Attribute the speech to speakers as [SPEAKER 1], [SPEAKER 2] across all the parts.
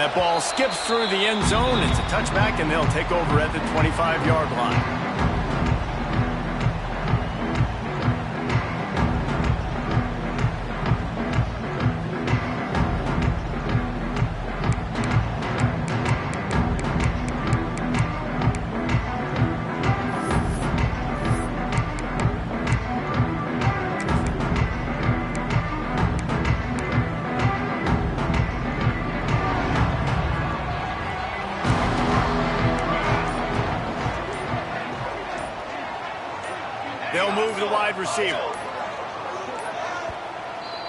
[SPEAKER 1] That ball skips through the end zone. It's a touchback, and they'll take over at the 25-yard line. They'll move the wide receiver.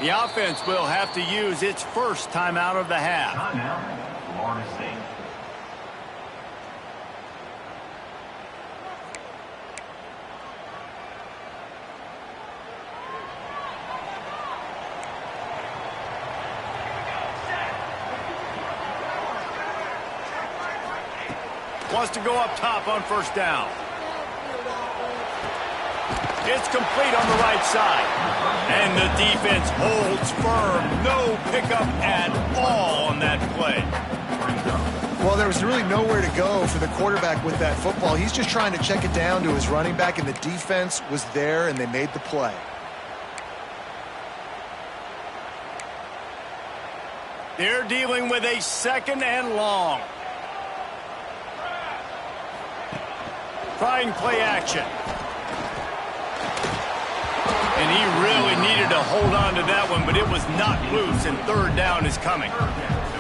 [SPEAKER 1] The offense will have to use its first timeout of the half. Wants to go up top on first down. It's complete on the right side. And the defense holds firm. No pickup at all on that play.
[SPEAKER 2] Well, there was really nowhere to go for the quarterback with that football. He's just trying to check it down to his running back, and the defense was there, and they made the play.
[SPEAKER 1] They're dealing with a second and long. Trying play action. And he really needed to hold on to that one, but it was not loose, and third down is coming.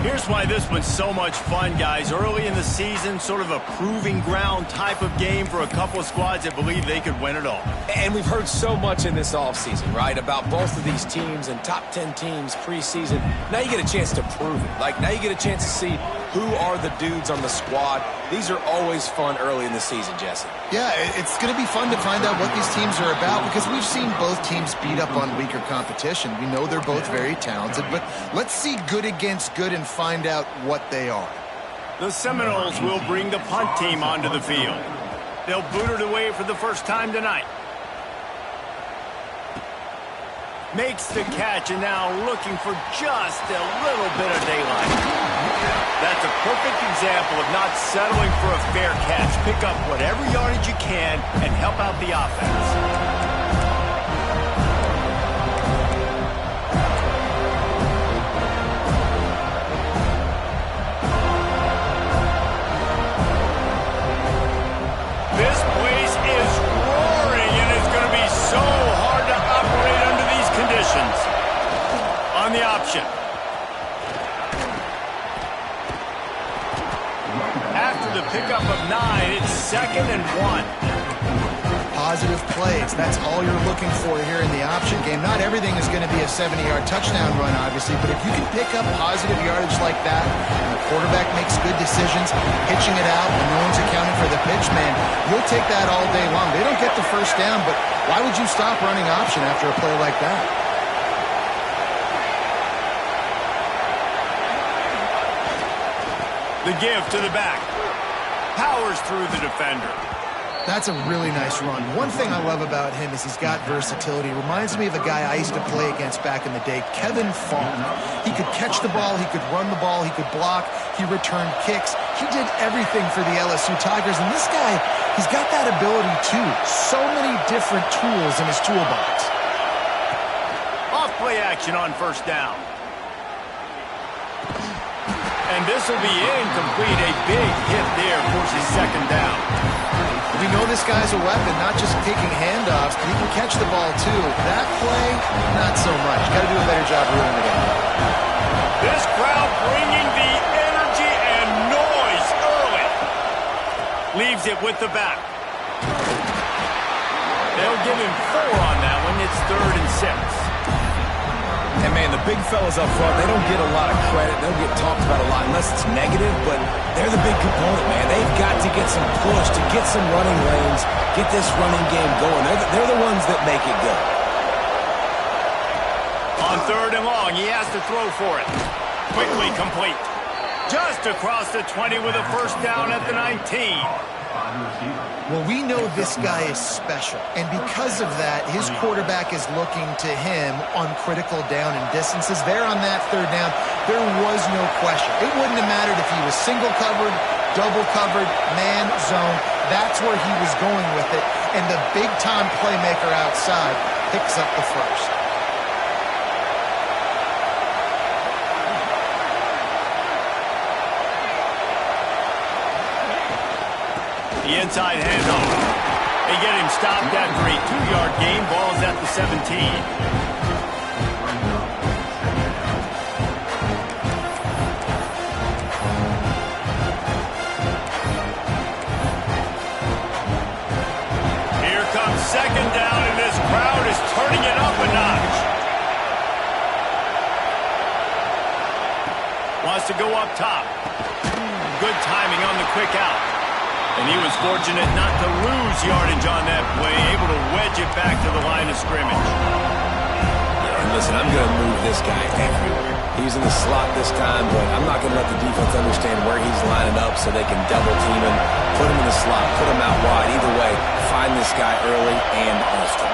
[SPEAKER 1] Here's why this one's so much fun, guys. Early in the season, sort of a proving ground type of game for a couple of squads that believe they could win it all.
[SPEAKER 3] And we've heard so much in this offseason, right, about both of these teams and top 10 teams preseason. Now you get a chance to prove it. Like, now you get a chance to see who are the dudes on the squad. These are always fun early in the season, Jesse.
[SPEAKER 2] Yeah, it's going to be fun to find out what these teams are about because we've seen both teams beat up on weaker competition. We know they're both very talented, but let's see good against good and find out what they are.
[SPEAKER 1] The Seminoles will bring the punt team onto the field. They'll boot it away for the first time tonight. Makes the catch and now looking for just a little bit of daylight. That's a perfect example of not settling for a fair catch. Pick up whatever yardage you can and help out the offense. This place is roaring, and it's going to be so hard to operate under these conditions. On the option. After the pickup of 9, it's 2nd and 1.
[SPEAKER 2] Positive plays. That's all you're looking for here in the option game. Not everything is going to be a 70-yard touchdown run, obviously, but if you can pick up positive yardage like that, and the quarterback makes good decisions, pitching it out, and no one's accounting for the pitch, man, you'll take that all day long. They don't get the first down, but why would you stop running option after a play like that?
[SPEAKER 1] The give to the back. Powers through the defender.
[SPEAKER 2] That's a really nice run. One thing I love about him is he's got versatility. Reminds me of a guy I used to play against back in the day, Kevin Falk. He could catch the ball, he could run the ball, he could block, he returned kicks. He did everything for the LSU Tigers, and this guy, he's got that ability too. So many different tools in his toolbox.
[SPEAKER 1] Off play action on first down. And this will be incomplete. A big hit there forces second down.
[SPEAKER 2] We know this guy's a weapon, not just taking handoffs, but he can catch the ball too. That play, not so much. Got to do a better job ruling the game.
[SPEAKER 1] This crowd bringing the energy and noise early. Leaves it with the back. They'll give him 4 on that one. It's 3rd and 6.
[SPEAKER 3] And, man, the big fellas up front, they don't get a lot of credit. They don't get talked about a lot unless it's negative, but they're the big component, man. They've got to get some push, to get some running lanes, get this running game going. They're the ones that make it go.
[SPEAKER 1] On 3rd and long, he has to throw for it. Quickly complete. Just across the 20 with a first down at the 19.
[SPEAKER 2] Well, we know this guy is special, and because of that, his quarterback is looking to him on critical down and distances. There on that third down, there was no question. It wouldn't have mattered if he was single covered, double covered, man, zone. That's where he was going with it, and the big-time playmaker outside picks up the first.
[SPEAKER 1] The inside handoff. They get him stopped after a 2-yard gain. Ball's at the 17. Here comes second down, and this crowd is turning it up a notch. Wants to go up top. Good timing on the quick out. And he was fortunate not to lose yardage on that play, able to wedge it back to the line of scrimmage.
[SPEAKER 3] Yeah, and listen, I'm going to move this guy everywhere. He's in the slot this time, but I'm not going to let the defense understand where he's lining up so they can double team him, put him in the slot, put him out wide. Either way, find this guy early and often.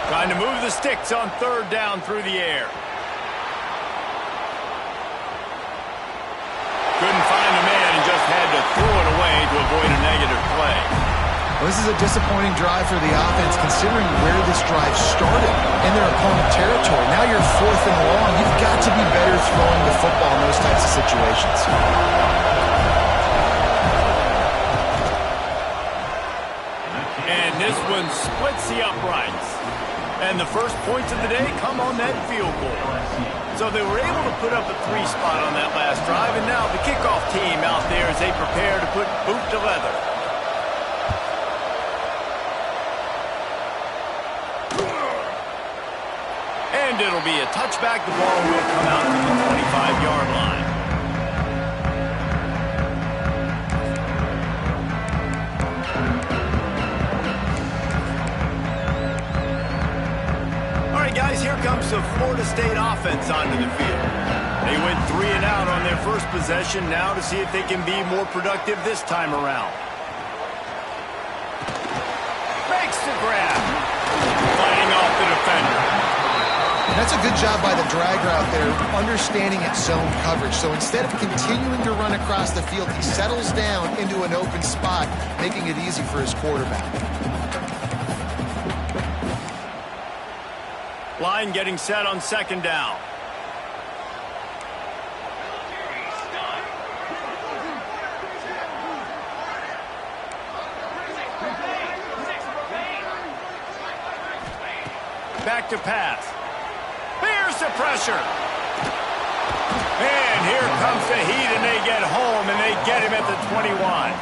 [SPEAKER 1] Trying to move the sticks on third down through the air. Couldn't find a man and just had to throw it away to avoid a negative play.
[SPEAKER 2] Well, this is a disappointing drive for the offense considering where this drive started in their opponent territory. Now you're 4th and long. You've got to be better throwing the football in those types of situations.
[SPEAKER 1] And this one splits the uprights. And the first points of the day come on that field goal. So they were able to put up a 3 spot on that last drive, and now the kickoff team out there as they prepare to put boot to leather. And it'll be a touchback. The ball will come out to the 25-yard line. Guys, here comes the Florida State offense onto the field. They went 3 and out on their first possession. Now to see if they can be more productive this time around. Makes the grab. Fighting off the defender.
[SPEAKER 2] That's a good job by the drag route there, understanding its zone coverage. So instead of continuing to run across the field, he settles down into an open spot, making it easy for his quarterback.
[SPEAKER 1] Line getting set on second down. Back to pass. Here's the pressure. And here comes the heat, and they get home, and they get him at the 21.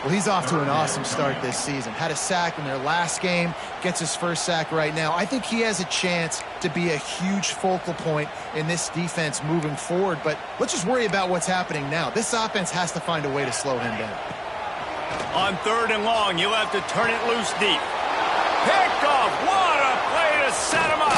[SPEAKER 2] Well, he's off to an awesome start this season. Had a sack in their last game, gets his first sack right now. I think he has a chance to be a huge focal point in this defense moving forward, but let's just worry about what's happening now. This offense has to find a way to slow him down.
[SPEAKER 1] On third and long, you'll have to turn it loose deep. Pick off! What a play to set him up!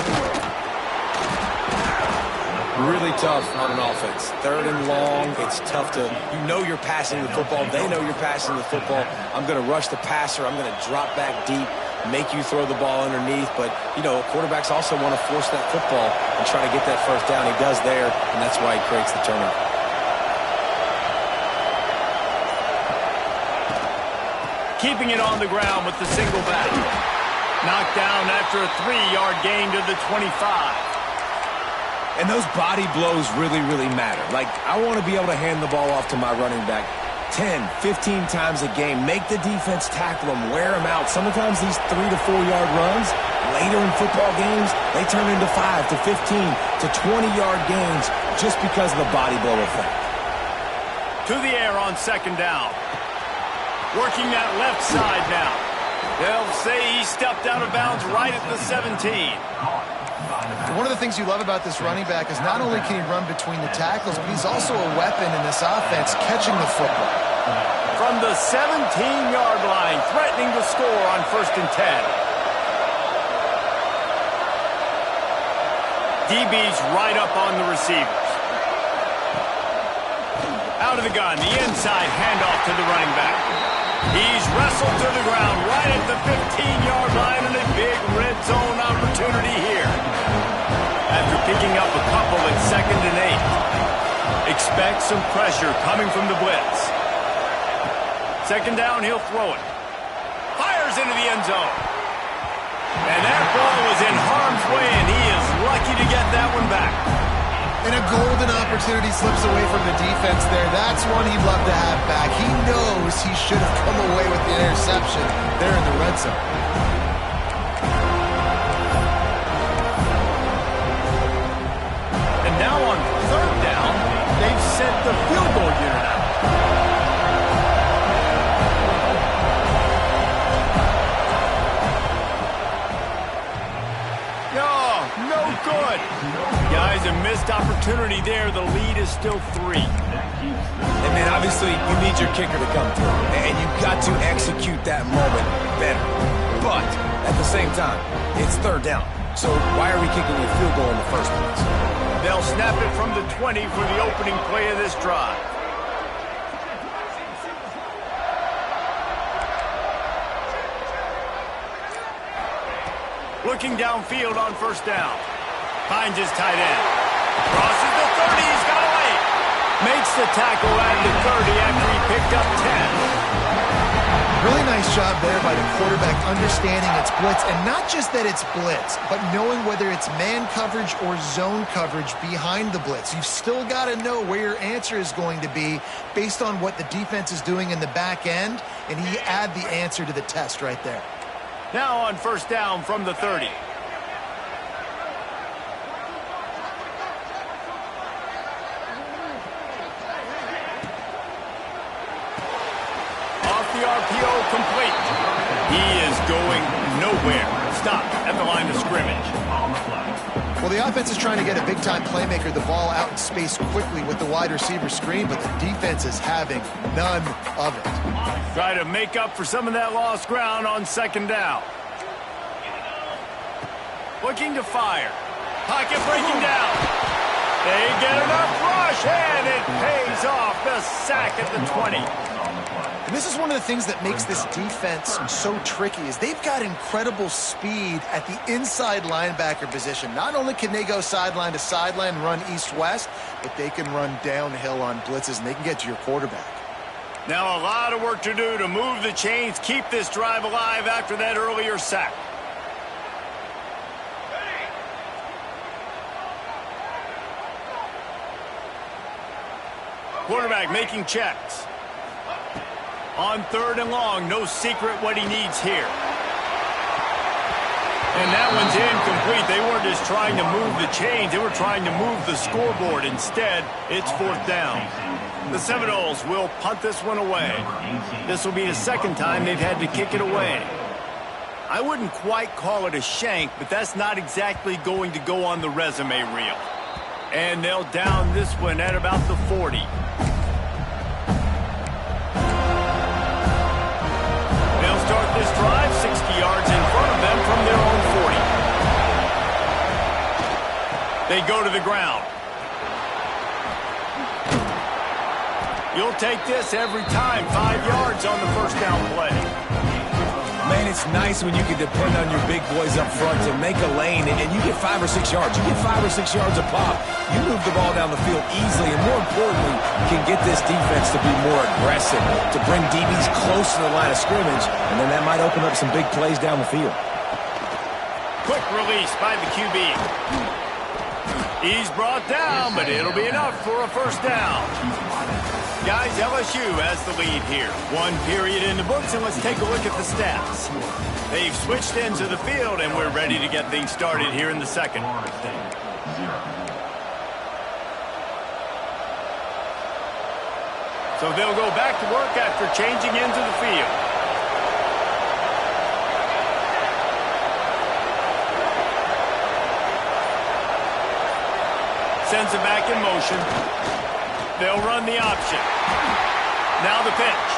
[SPEAKER 3] Really tough on an offense. Third and long, it's tough to, you know you're passing the football. They know you're passing the football. I'm going to rush the passer. I'm going to drop back deep, make you throw the ball underneath. But, you know, quarterbacks also want to force that football and try to get that first down. He does there, and that's why he creates the turnover.
[SPEAKER 1] Keeping it on the ground with the single back. Knocked down after a 3-yard gain to the 25.
[SPEAKER 3] And those body blows really, really matter. Like, I want to be able to hand the ball off to my running back 10, 15 times a game. Make the defense tackle them, wear them out. Sometimes these 3 to 4 yard runs, later in football games, they turn into 5 to 15 to 20-yard gains just because of the body blow effect.
[SPEAKER 1] To the air on second down. Working that left side now. They'll say he stepped out of bounds right at the 17.
[SPEAKER 2] One of the things you love about this running back is not only can he run between the tackles, but he's also a weapon in this offense catching the football.
[SPEAKER 1] From the 17-yard line, threatening to score on 1st and 10. DB's right up on the receivers. Out of the gun, the inside handoff to the running back. He's wrestled to the ground right at the 15-yard line, and a big red zone opportunity here. After picking up a couple at 2nd and 8. Expect some pressure coming from the blitz. 2nd down, he'll throw it. Fires into the end zone. And that ball was in harm's way, and he is lucky to get that one back.
[SPEAKER 2] And a golden opportunity slips away from the defense there. That's one he'd love to have back. He knows he should have come away with the interception there in the red zone.
[SPEAKER 1] And now on 3rd down, they've sent the field goal unit out. No good. Guys, a missed opportunity there. The lead is still 3.
[SPEAKER 3] And man, obviously, you need your kicker to come through. And you've got to execute that moment better. But at the same time, it's 3rd down. So why are we kicking a field goal in the first place?
[SPEAKER 1] They'll snap it from the 20 for the opening play of this drive. Looking downfield on 1st down. Finds his tight end. Crosses the 30. He's got away. Makes the tackle at the 30 after he picked up 10.
[SPEAKER 2] Really nice job there by the quarterback understanding it's blitz. And not just that it's blitz, but knowing whether it's man coverage or zone coverage behind the blitz. You've still got to know where your answer is going to be based on what the defense is doing in the back end. And he add the answer to the test right there.
[SPEAKER 1] Now on 1st down from the 30. Off the RPO, complete. He is going nowhere. Stop at the line of scrimmage.
[SPEAKER 2] Well, the offense is trying to get a big-time playmaker the ball out in space quickly with the wide receiver screen, but the defense is having none of it.
[SPEAKER 1] Try to make up for some of that lost ground on 2nd down. Looking to fire. Pocket breaking down. They get enough rush, and it pays off. The sack at the 20.
[SPEAKER 2] And this is one of the things that makes this defense so tricky is they've got incredible speed at the inside linebacker position. Not only can they go sideline to sideline, run east-west, but they can run downhill on blitzes, and they can get to your quarterback.
[SPEAKER 1] Now a lot of work to do to move the chains, keep this drive alive after that earlier sack. Quarterback making checks. On 3rd and long, no secret what he needs here. And that one's incomplete. They weren't just trying to move the chains. They were trying to move the scoreboard. Instead, it's 4th down. The Seminoles will punt this one away. This will be the 2nd time they've had to kick it away. I wouldn't quite call it a shank, but that's not exactly going to go on the resume reel. And they'll down this one at about the 40. They'll start this drive 60 yards in front of them from their own 40. They go to the ground. You'll take this every time. 5 yards on the 1st down play.
[SPEAKER 3] Man, it's nice when you can depend on your big boys up front to make a lane, and you get 5 or 6 yards. You get 5 or 6 yards a pop. You move the ball down the field easily, and more importantly, can get this defense to be more aggressive, to bring DBs close to the line of scrimmage, and then that might open up some big plays down the field.
[SPEAKER 1] Quick release by the QB. He's brought down, but it'll be enough for a 1st down. Guys, LSU has the lead here. 1 period in the books, and let's take a look at the stats. They've switched into the field, and we're ready to get things started here in the 2nd. So they'll go back to work after changing into the field. Sends it back in motion. They'll run the option. Now the pitch.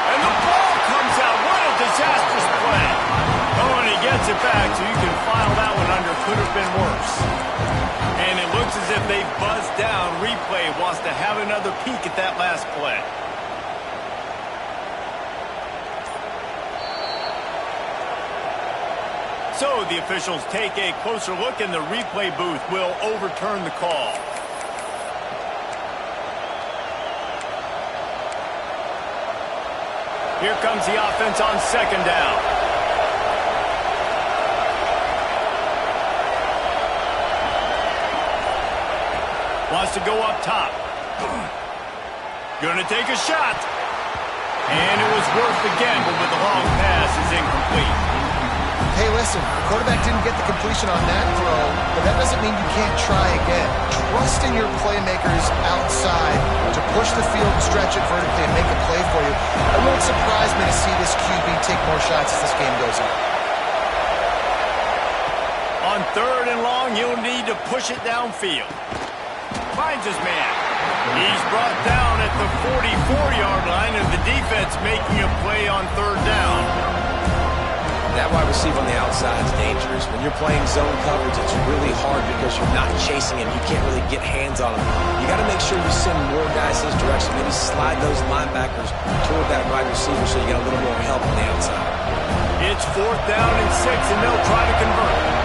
[SPEAKER 1] And the ball comes out. What a disastrous play. Oh, and he gets it back, so you can file that one under could have been worse. And it looks as if they buzzed down. Replay wants peek at that last play. So the officials take a closer look, and the replay booth will overturn the call. Here comes the offense on second down. Wants to go up top. Gonna take a shot. And it was worth the gamble, but the long pass is incomplete.
[SPEAKER 2] Hey, listen, the quarterback didn't get the completion on that throw, but that doesn't mean you can't try again. Trust in your playmakers outside to push the field and stretch it vertically and make a play for you. It won't surprise me to see this QB take more shots as this game goes on.
[SPEAKER 1] On third and long, he'll need to push it downfield. Finds his man. He's brought down at the 44-yard line, and the defense making a play on third down.
[SPEAKER 3] That wide receiver on the outside is dangerous. When you're playing zone coverage, it's really hard because you're not chasing him. You can't really get hands on him. You got to make sure you send more guys his direction. Maybe slide those linebackers toward that wide receiver so you get a little more help on the outside.
[SPEAKER 1] It's 4th down and 6, and they'll try to convert.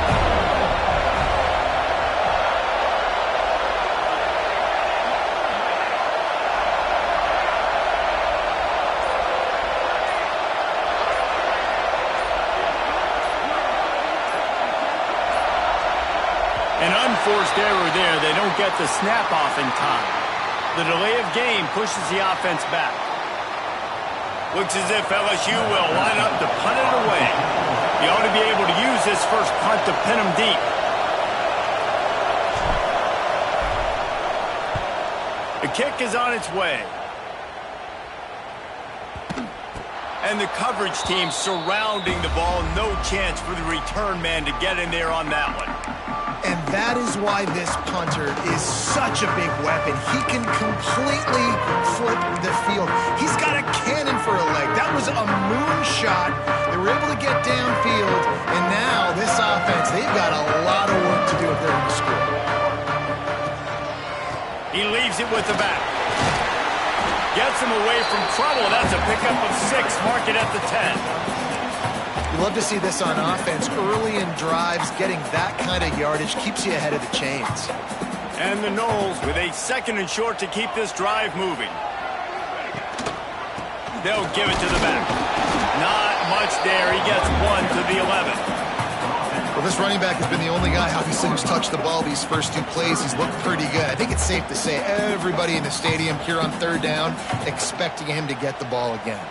[SPEAKER 1] An unforced error there. They don't get the snap off in time. The delay of game pushes the offense back. Looks as if LSU will line up to punt it away. You ought to be able to use this first punt to pin them deep. The kick is on its way. And the coverage team surrounding the ball. No chance for the return man to get in there on that one.
[SPEAKER 2] And that is why this punter is such a big weapon. He can completely flip the field. He's got a cannon for a leg. That was a moonshot. They were able to get downfield, and now this offense, they've got a lot of work to do if they're going to score.
[SPEAKER 1] He leaves it with the back. Gets him away from trouble. That's a pickup of 6. Mark it at the 10.
[SPEAKER 2] You love to see this on offense. Early in drives, getting that kind of yardage keeps you ahead of the chains.
[SPEAKER 1] And the Noles with a 2nd and short to keep this drive moving. They'll give it to the back. Not much there. He gets 1 to the 11.
[SPEAKER 2] Well, this running back has been the only guy, obviously, who's touched the ball these first 2 plays. He's looked pretty good. I think it's safe to say everybody in the stadium here on third down expecting him to get the ball again.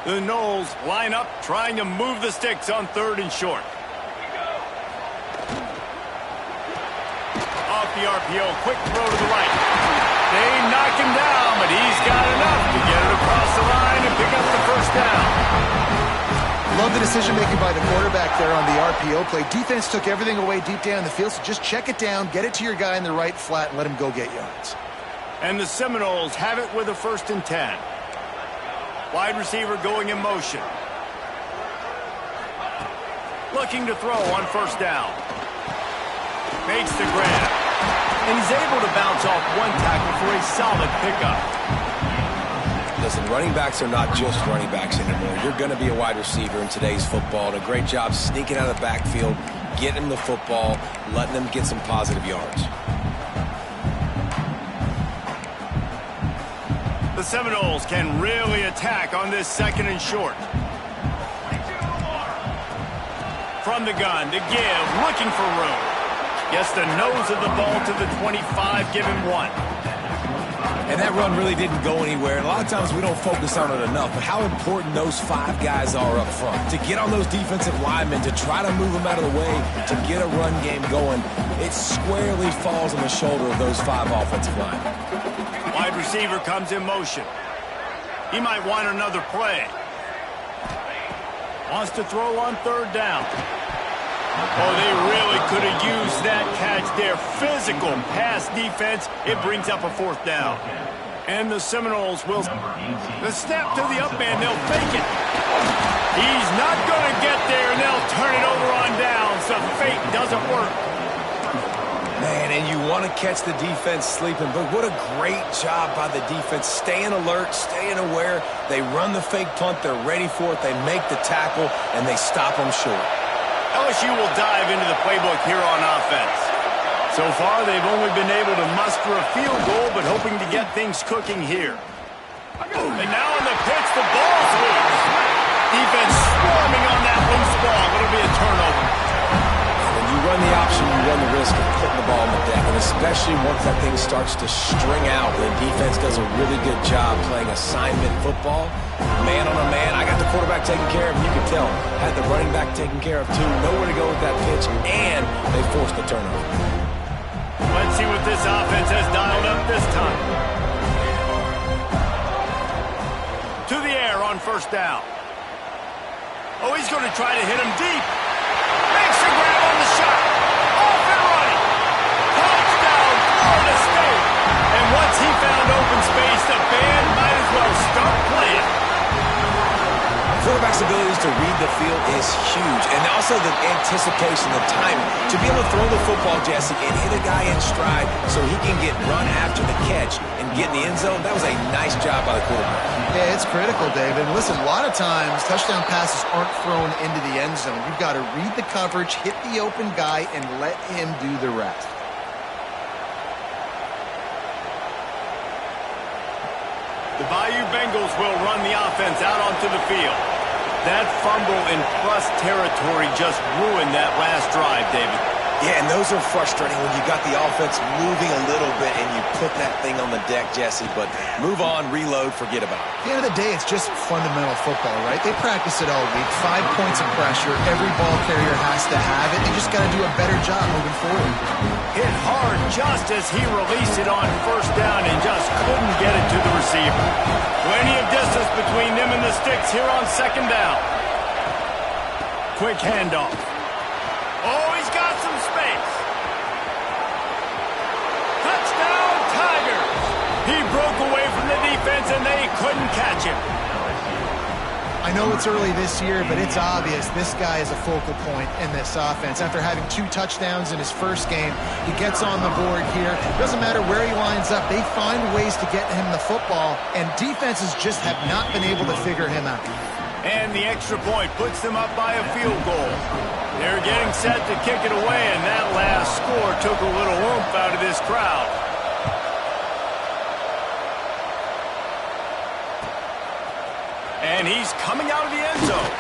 [SPEAKER 1] The Noles line up, trying to move the sticks on 3rd and short. Off the RPO, quick throw to the right. They knock him down, but he's got enough to get it across the line and pick up the first down.
[SPEAKER 2] Love the decision-making by the quarterback there on the RPO play. Defense took everything away deep down the field, so just check it down, get it to your guy in the right flat, and let him go get yards.
[SPEAKER 1] And the Seminoles have it with a 1st and 10. Wide receiver going in motion. Looking to throw on 1st down. Makes the grab. And he's able to bounce off 1 tackle for a solid pickup.
[SPEAKER 3] Listen, running backs are not just running backs anymore. You're going to be a wide receiver in today's football. And a great job sneaking out of the backfield, getting them the football, letting them get some positive yards.
[SPEAKER 1] The Seminoles can really attack on this 2nd and short. From the gun, to give, looking for room. Gets the nose of the ball to the 25, give him 1.
[SPEAKER 3] And that run really didn't go anywhere. And a lot of times we don't focus on it enough, but how important those 5 guys are up front. To get on those defensive linemen, to try to move them out of the way, to get a run game going, it squarely falls on the shoulder of those 5 offensive linemen.
[SPEAKER 1] Wide receiver comes in motion. He might want another play. Wants to throw on 3rd down. Oh, they really could have used that catch there. Physical pass defense. It brings up a 4th down. And the Seminoles will... The snap to the up man. They'll fake it. He's not going to get there, and they'll turn it over on downs. The fake doesn't work.
[SPEAKER 3] Man, and you want to catch the defense sleeping, but what a great job by the defense. Staying alert, staying aware. They run the fake punt. They're ready for it. They make the tackle, and they stop them short.
[SPEAKER 1] LSU will dive into the playbook here on offense. So far, they've only been able to muster a field goal, but hoping to get things cooking here. And now in the pitch, the ball's loose. Defense swarming on that loose ball. It'll be a turnover.
[SPEAKER 3] When you run the option, you run the risk of putting the ball on the deck, and especially once that thing starts to string out, the defense does a really good job playing assignment football. Man on a man, I got the quarterback taken care of, and you can tell. Had the running back taken care of, too. Nowhere to go with that pitch, and they forced the turnover.
[SPEAKER 1] Let's see what this offense has dialed up this time. To the air on first down. Oh, he's going to try to hit him deep. Makes a grab on the shot. Off and running. Touchdown, Florida State. And once he found open space, the band might as well start playing.
[SPEAKER 3] Quarterback's abilities to read the field is huge, and also the anticipation, the timing. To be able to throw the football, Jesse, and hit a guy in stride so he can get run after the catch and get in the end zone, that was a nice job by the quarterback.
[SPEAKER 2] Yeah, it's critical, David. Listen, a lot of times touchdown passes aren't thrown into the end zone. You've got to read the coverage, hit the open guy, and let him do the rest.
[SPEAKER 1] The Bayou Bengals will run the offense out onto the field. That fumble in plus territory just ruined that last drive, David.
[SPEAKER 3] Yeah, and those are frustrating when you got the offense moving a little bit and you put that thing on the deck, Jesse. But move on, reload, forget about it.
[SPEAKER 2] At the end of the day, it's just fundamental football, right? They practice it all week. 5 points of pressure. Every ball carrier has to have it. They just got to do a better job moving forward.
[SPEAKER 1] Hit hard just as he released it on first down and just couldn't get it to the receiver. Plenty of distance between them and the sticks here on second down. Quick handoff. Oh, he's got some space. Touchdown, Tigers. He broke away from the defense and they couldn't catch him.
[SPEAKER 2] I know it's early this year, but it's obvious this guy is a focal point in this offense. After having 2 touchdowns in his first game, he gets on the board here. Doesn't matter where he lines up, they find ways to get him the football, and defenses just have not been able to figure him out.
[SPEAKER 1] And the extra point puts them up by a field goal. They're getting set to kick it away, and that last score took a little oomph out of this crowd. And he's coming out of the end zone.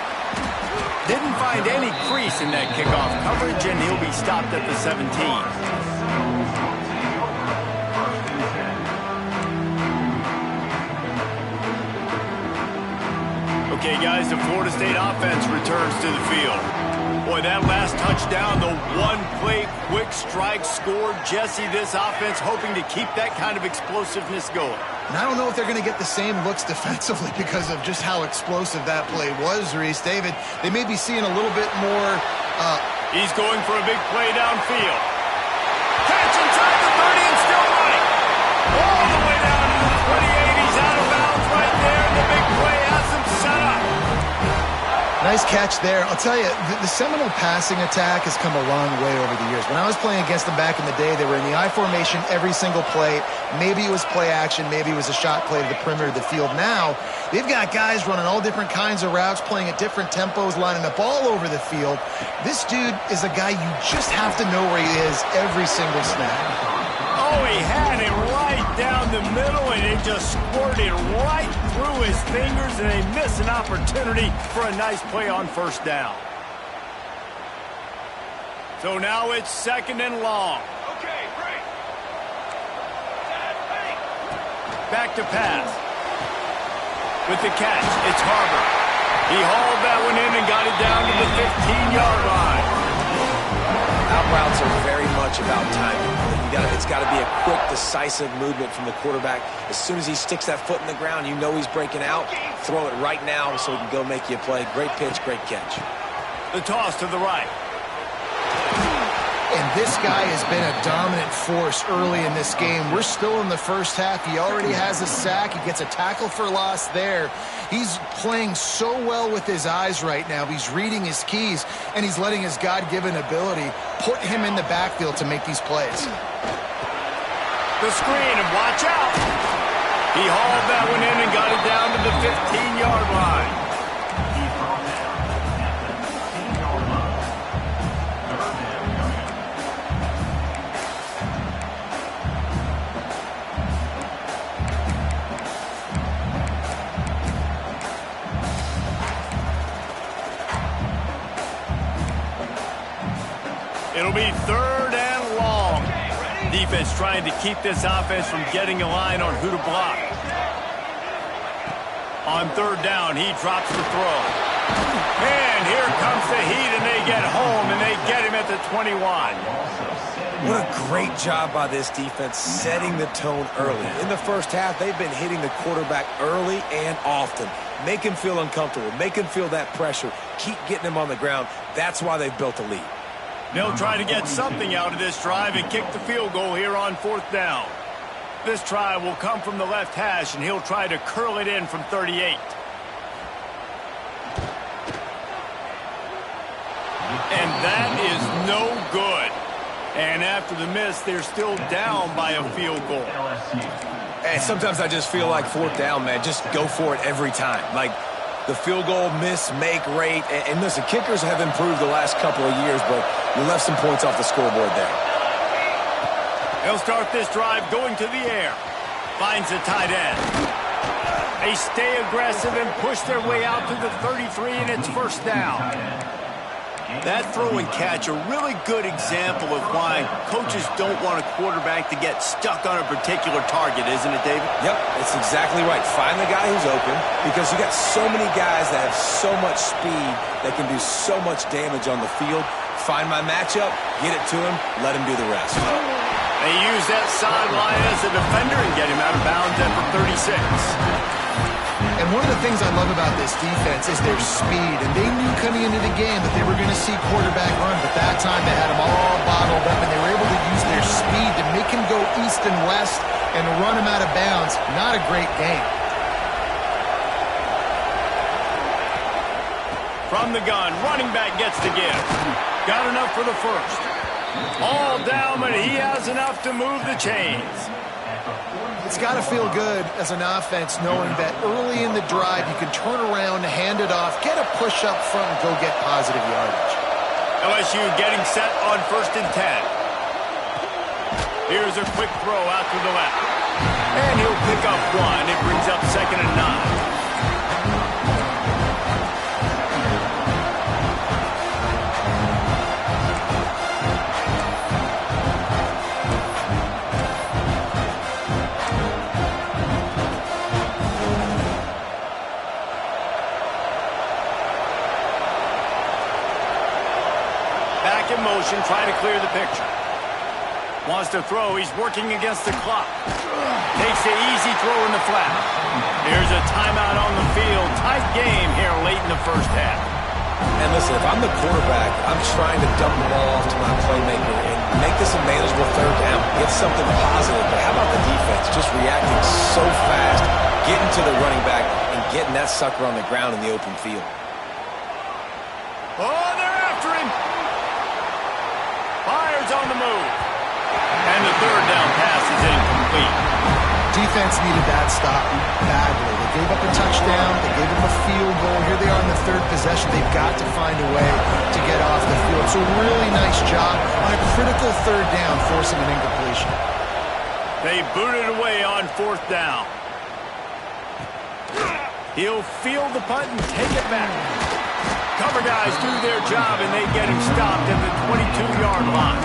[SPEAKER 1] Didn't find any crease in that kickoff coverage, and he'll be stopped at the 17. Okay, guys, the Florida State offense returns to the field. Boy, that last touchdown, the one-play quick strike score. Jesse, this offense hoping to keep that kind of explosiveness going.
[SPEAKER 2] And I don't know if they're going to get the same looks defensively because of just how explosive that play was, Reese. David, they may be seeing a little bit more...
[SPEAKER 1] He's going for a big play downfield. Catch inside the 30 and still running. All the way down to the 28. He's out of bounds right there, and the big play has him set up.
[SPEAKER 2] Nice catch there. I'll tell you, the Seminole passing attack has come a long way over the years. When I was playing against them back in the day, they were in the I formation every single play. Maybe it was play action. Maybe it was a shot play to the perimeter of the field. Now, they've got guys running all different kinds of routes, playing at different tempos, lining up all over the field. This dude is a guy you just have to know where he is every single snap.
[SPEAKER 1] Oh, he had it right down the middle, and it just squirted right through his fingers, and they miss an opportunity for a nice play on first down. So now it's second and long. Okay, break. Back to pass. With the catch, it's Harbor. He hauled that one in and got it down to the 15-yard line.
[SPEAKER 3] Out routes are very much about timing. It's got to be a quick, decisive movement from the quarterback. As soon as he sticks that foot in the ground, you know he's breaking out. Throw it right now so he can go make you a play. Great pitch, great catch.
[SPEAKER 1] The toss to the right.
[SPEAKER 2] And this guy has been a dominant force early in this game. We're still in the first half. He already has a sack. He gets a tackle for loss there. He's playing so well with his eyes right now. He's reading his keys, and he's letting his God-given ability put him in the backfield to make these plays.
[SPEAKER 1] The screen, and watch out. He hauled that one in and got it down to the 15-yard line. It'll be 3rd and long. Defense trying to keep this offense from getting a line on who to block. On 3rd down, he drops the throw. And here comes the heat, and they get home, and they get him at the 21.
[SPEAKER 3] What a great job by this defense setting the tone early. In the first half, they've been hitting the quarterback early and often. Make him feel uncomfortable. Make him feel that pressure. Keep getting him on the ground. That's why they've built a lead.
[SPEAKER 1] They'll try to get something out of this drive and kick the field goal here on 4th down. This try will come from the left hash, and he'll try to curl it in from 38. And that is no good. And after the miss, they're still down by a field goal.
[SPEAKER 3] And sometimes I just feel like 4th down, man. Just go for it every time. Like, the field goal miss-make rate. And listen, kickers have improved the last couple of years, but you left some points off the scoreboard there.
[SPEAKER 1] They'll start this drive going to the air. Finds the tight end. They stay aggressive and push their way out to the 33, and it's 1st down. That throw and catch a really good example of why coaches don't want a quarterback to get stuck on a particular target, isn't it, David?
[SPEAKER 3] Yep, that's exactly right. Find the guy who's open, because you got so many guys that have so much speed that can do so much damage on the field. Find my matchup, get it to him, let him do the rest.
[SPEAKER 1] They use that sideline as a defender and get him out of bounds at the 36.
[SPEAKER 2] And one of the things I love about this defense is their speed. And they knew coming into the game that they were going to see quarterback run, but that time they had him all bottled up, and they were able to use their speed to make him go east and west and run him out of bounds. Not a great game.
[SPEAKER 1] From the gun, running back gets the give. Got enough for the first. All down, but he has enough to move the chains.
[SPEAKER 2] It's got to feel good as an offense knowing that early in the drive you can turn around, hand it off, get a push up front, and go get positive yardage.
[SPEAKER 1] LSU getting set on 1st and 10. Here's a quick throw out to the left. And he'll pick up 1. It brings up 2nd and 9. In motion, try to clear the picture. Wants to throw, he's working against the clock. Takes the easy throw in the flat. Here's a timeout on the field. Tight game here late in the first half.
[SPEAKER 3] And listen, if I'm the quarterback, I'm trying to dump the ball off to my playmaker and make this a manageable 3rd down. Get something positive. But how about the defense? Just reacting so fast, getting to the running back, and getting that sucker on the ground in the open field.
[SPEAKER 1] Oh, they're after him. Fires on the move. And the 3rd down pass is incomplete.
[SPEAKER 2] Defense needed that stop badly. They gave up a touchdown. They gave them a field goal. Here they are in the 3rd possession. They've got to find a way to get off the field. So really nice job on a critical 3rd down, forcing an incompletion.
[SPEAKER 1] They boot it away on 4th down. He'll field the punt and take it back. Cover guys do their job, and they get him stopped at the 22-yard line.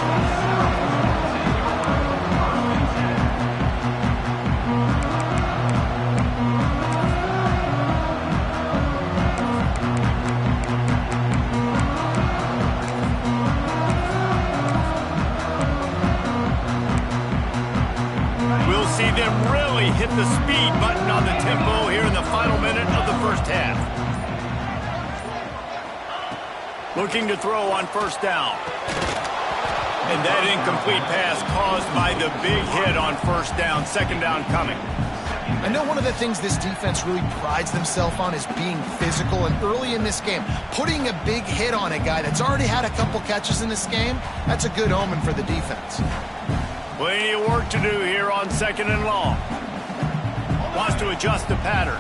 [SPEAKER 1] We'll see them really hit the speed button on the tempo here in the final minute of the first half. Looking to throw on 1st down. And that incomplete pass caused by the big hit on first down, second down coming.
[SPEAKER 2] I know one of the things this defense really prides themselves on is being physical, and early in this game, putting a big hit on a guy that's already had a couple catches in this game, that's a good omen for the defense.
[SPEAKER 1] Plenty of work to do here on second and long. Wants to adjust the pattern.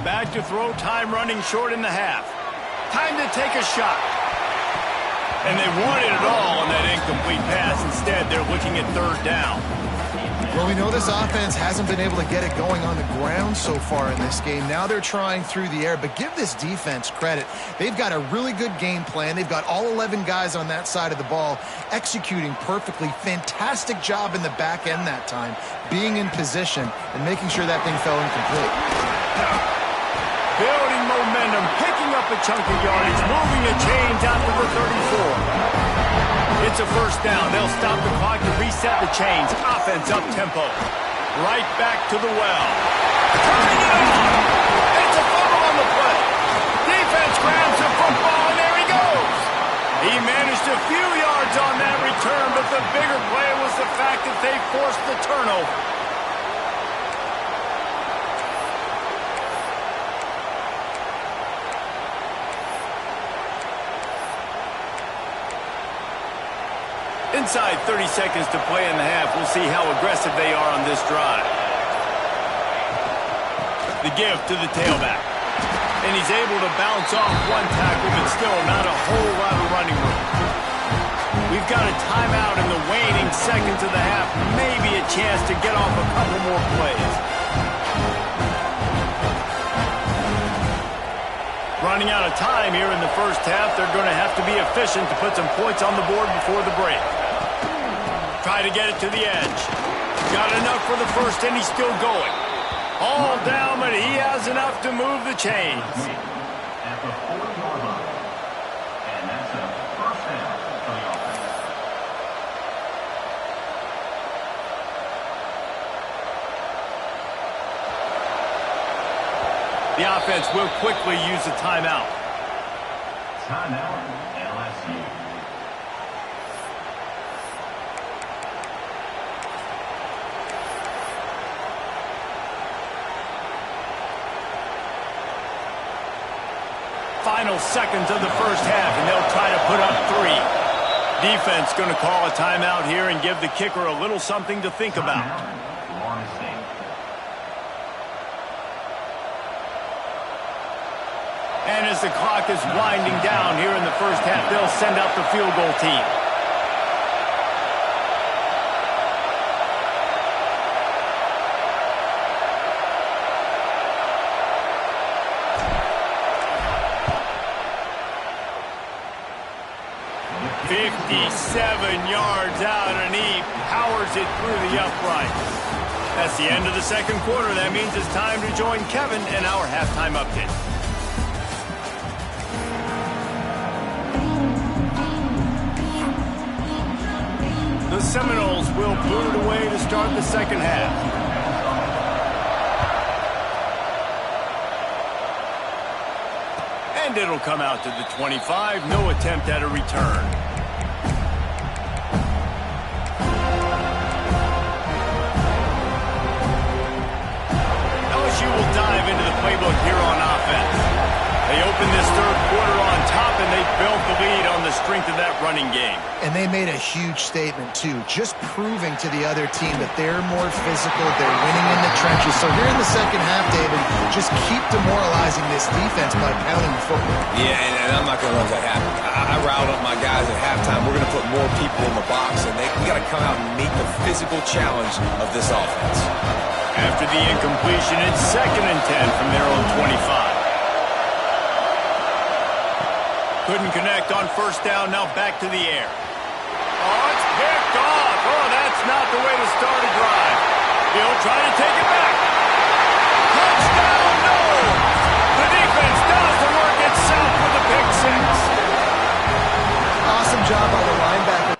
[SPEAKER 1] Back to throw, time running short in the half. Time to take a shot. And they wanted it all on that incomplete pass. Instead, they're looking at third down.
[SPEAKER 2] Well, we know this offense hasn't been able to get it going on the ground so far in this game. Now they're trying through the air, but give this defense credit. They've got a really good game plan. They've got all 11 guys on that side of the ball executing perfectly. Fantastic job in the back end that time, being in position and making sure that thing fell incomplete.
[SPEAKER 1] Building momentum, picking up a chunk of yardage, moving a chains out to the 34. It's a first down. They'll stop the clock to reset the chains. Offense up tempo. Right back to the well. Turning it on. It's a fumble on the play. Defense grabs the football, and there he goes. He managed a few yards on that return, but the bigger play was the fact that they forced the turnover. Inside 30 seconds to play in the half. We'll see how aggressive they are on this drive. The give to the tailback. And he's able to bounce off one tackle, but still not a whole lot of running room. We've got a timeout in the waning seconds of the half. Maybe a chance to get off a couple more plays. Running out of time here in the first half. They're going to have to be efficient to put some points on the board before the break. Try to get it to the edge. Got enough for the first, and he's still going. All down, but he has enough to move the chains.
[SPEAKER 4] At the 4-yard line. And that's a first down for the offense.
[SPEAKER 1] The offense will quickly use a timeout.
[SPEAKER 4] Timeout, LSU.
[SPEAKER 1] Final seconds of the first half, and they'll try to put up 3. Defense going to call a timeout here and give the kicker a little something to think about. And as the clock is winding down here in the first half, they'll send out the field goal team. Yards out, and he powers it through the uprights. That's the end of the second quarter. That means it's time to join Kevin in our halftime update. The Seminoles will boot it away to start the second half. And it'll come out to the 25. No attempt at a return. LSU will dive into the playbook here on offense. They open this third quarter on top, and they built the lead on the strength of that running game.
[SPEAKER 2] And they made a huge statement, too, just proving to the other team that they're more physical, they're winning in the trenches. So here in the second half, David, just keep demoralizing this defense by pounding the football.
[SPEAKER 3] Yeah, and I'm not going to let that happen. I riled up my guys at halftime. We're going to put more people in the box, and we got to come out and meet the physical challenge of this offense.
[SPEAKER 1] After the incompletion, it's 2nd and 10 from their own 25. Couldn't connect on first down, now back to the air. Oh, it's picked off. Oh, that's not the way to start a drive. He'll try to take it back. Touchdown, no! The defense does the work itself with the pick six.
[SPEAKER 2] Awesome job by the linebacker.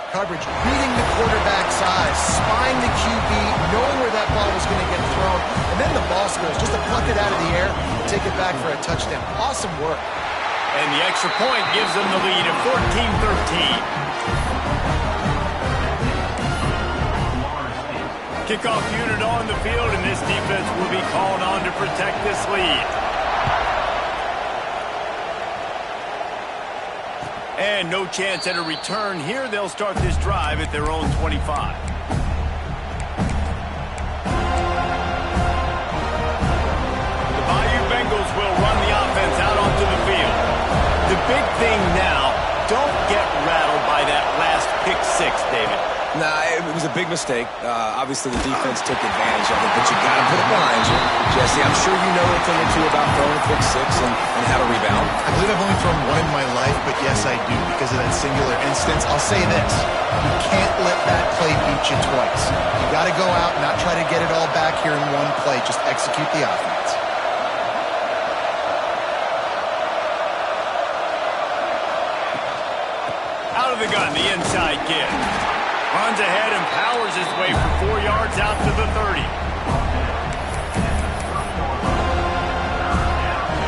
[SPEAKER 2] Coverage, reading the quarterback's eyes, spying the QB, knowing where that ball was going to get thrown, and then the ball skills, just to pluck it out of the air and take it back for a touchdown. Awesome work.
[SPEAKER 1] And the extra point gives them the lead at 14-13. Kickoff unit on the field, and this defense will be called on to protect this lead. And no chance at a return here. They'll start this drive at their own 25. The Bayou Bengals will run the offense out onto the field. The big thing now, don't get rattled by that last pick six, David.
[SPEAKER 3] Nah, it was a big mistake. Obviously, the defense took advantage of it, but you got to put it behind you. Jesse, I'm sure you know a thing or two about throwing a pick six and how to rebound.
[SPEAKER 2] I believe I've only thrown one in my life, but yes, I do because of that singular instance. I'll say this. You can't let that play beat you twice. You got to go out and not try to get it all back here in one play. Just execute the offense.
[SPEAKER 1] Out of the gun, the inside give. Runs ahead and powers his way for 4 yards out to the 30.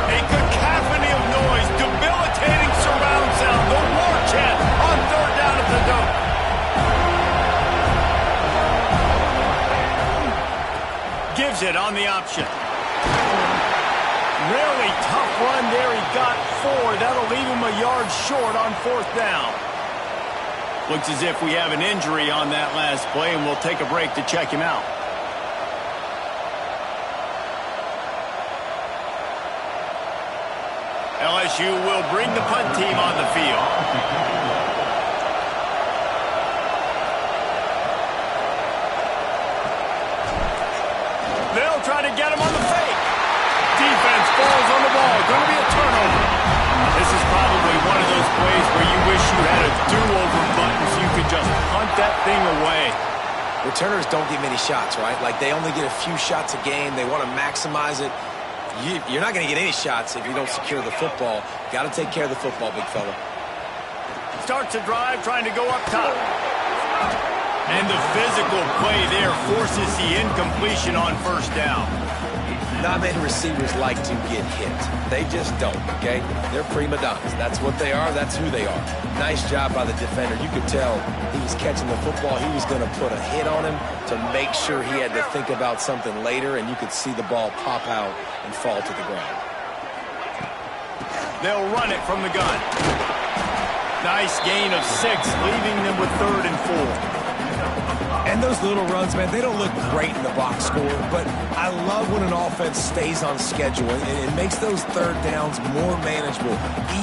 [SPEAKER 1] A cacophony of noise, debilitating surround sound, the war chant on third down at the dome. Gives it on the option. Really tough run there. He got 4. That'll leave him a yard short on fourth down. Looks as if we have an injury on that last play, and we'll take a break to check him out. LSU will bring the punt team on the field. They'll try to get him on the fake. Defense falls on the ball. Going to be a turnover. This is probably one of those plays where you wish you had a do-over button so you could just punt that thing away.
[SPEAKER 3] Returners don't get many shots, right? Like, they only get a few shots a game. They want to maximize it. You're not going to get any shots if you don't secure the football. Got to take care of the football, big fella.
[SPEAKER 1] Starts a drive trying to go up top. And the physical play there forces the incompletion on first down.
[SPEAKER 3] Not many receivers like to get hit. They just don't, okay? They're prima donnas. That's what they are. That's who they are. Nice job by the defender. You could tell he was catching the football. He was going to put a hit on him to make sure he had to think about something later, and you could see the ball pop out and fall to the ground.
[SPEAKER 1] They'll run it from the gun. Nice gain of 6, leaving them with 3rd and 4.
[SPEAKER 3] And those little runs, man, they don't look great in the box score, but I love when an offense stays on schedule, and it makes those third downs more manageable,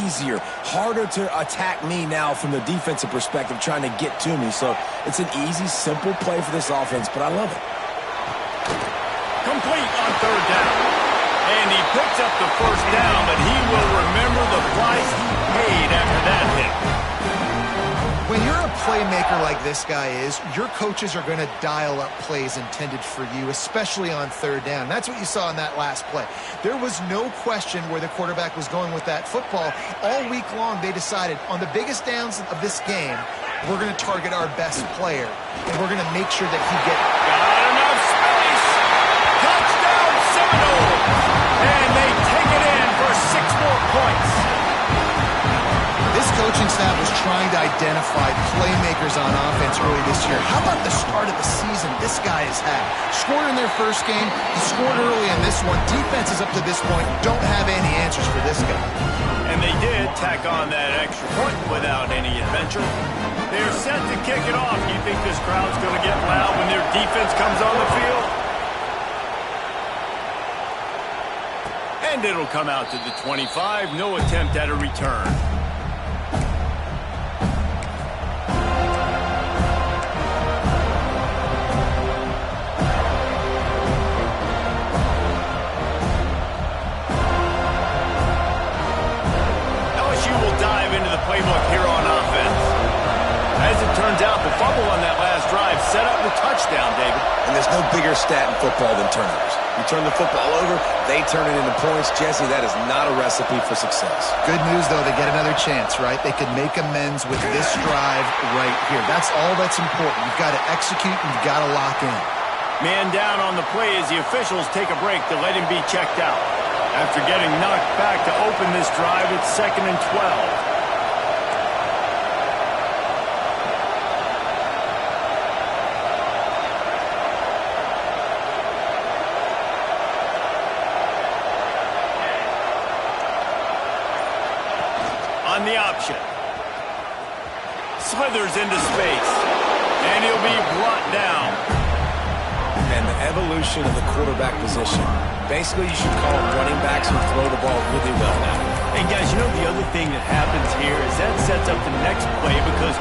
[SPEAKER 3] easier, harder to attack me now from the defensive perspective trying to get to me. So it's an easy, simple play for this offense, but I love it.
[SPEAKER 1] Complete on third down. And he picks up the first down, but he will remember the price he paid after that hit.
[SPEAKER 2] When you're a playmaker like this guy is, your coaches are going to dial up plays intended for you, especially on third down. That's what you saw in that last play. There was no question where the quarterback was going with that football. All week long, they decided on the biggest downs of this game, we're going to target our best player, and we're going to make sure that he gets...
[SPEAKER 1] Got enough space! Touchdown Seminoles! And they take it in for 6 more points.
[SPEAKER 2] This coaching staff was trying to identify playmakers on offense early this year. How about the start of the season this guy has had? Scored in their first game. He scored early in this one. Defenses up to this point don't have any answers for this guy.
[SPEAKER 1] And they did tack on that extra point without any adventure. They're set to kick it off. Do you think this crowd's going to get loud when their defense comes on the field? And it'll come out to the 25. No attempt at a return. Playbook here on offense. As it turns out, the fumble on that last drive set up the touchdown, David.
[SPEAKER 3] And there's no bigger stat in football than turnovers. You turn the football over, they turn it into points. Jesse, that is not a recipe for success.
[SPEAKER 2] Good news, though, they get another chance, right? They can make amends with this drive right here. That's all that's important. You've got to execute and you've got to lock in.
[SPEAKER 1] Man down on the play as the officials take a break to let him be checked out. After getting knocked back to open this drive, it's 2nd and 12. On the option. Slithers into space. And he'll be brought down.
[SPEAKER 3] And the evolution of the quarterback position. Basically, you should call them running backs who throw the ball really well now.
[SPEAKER 1] And guys, you know the other thing that happens here is that sets up the next play because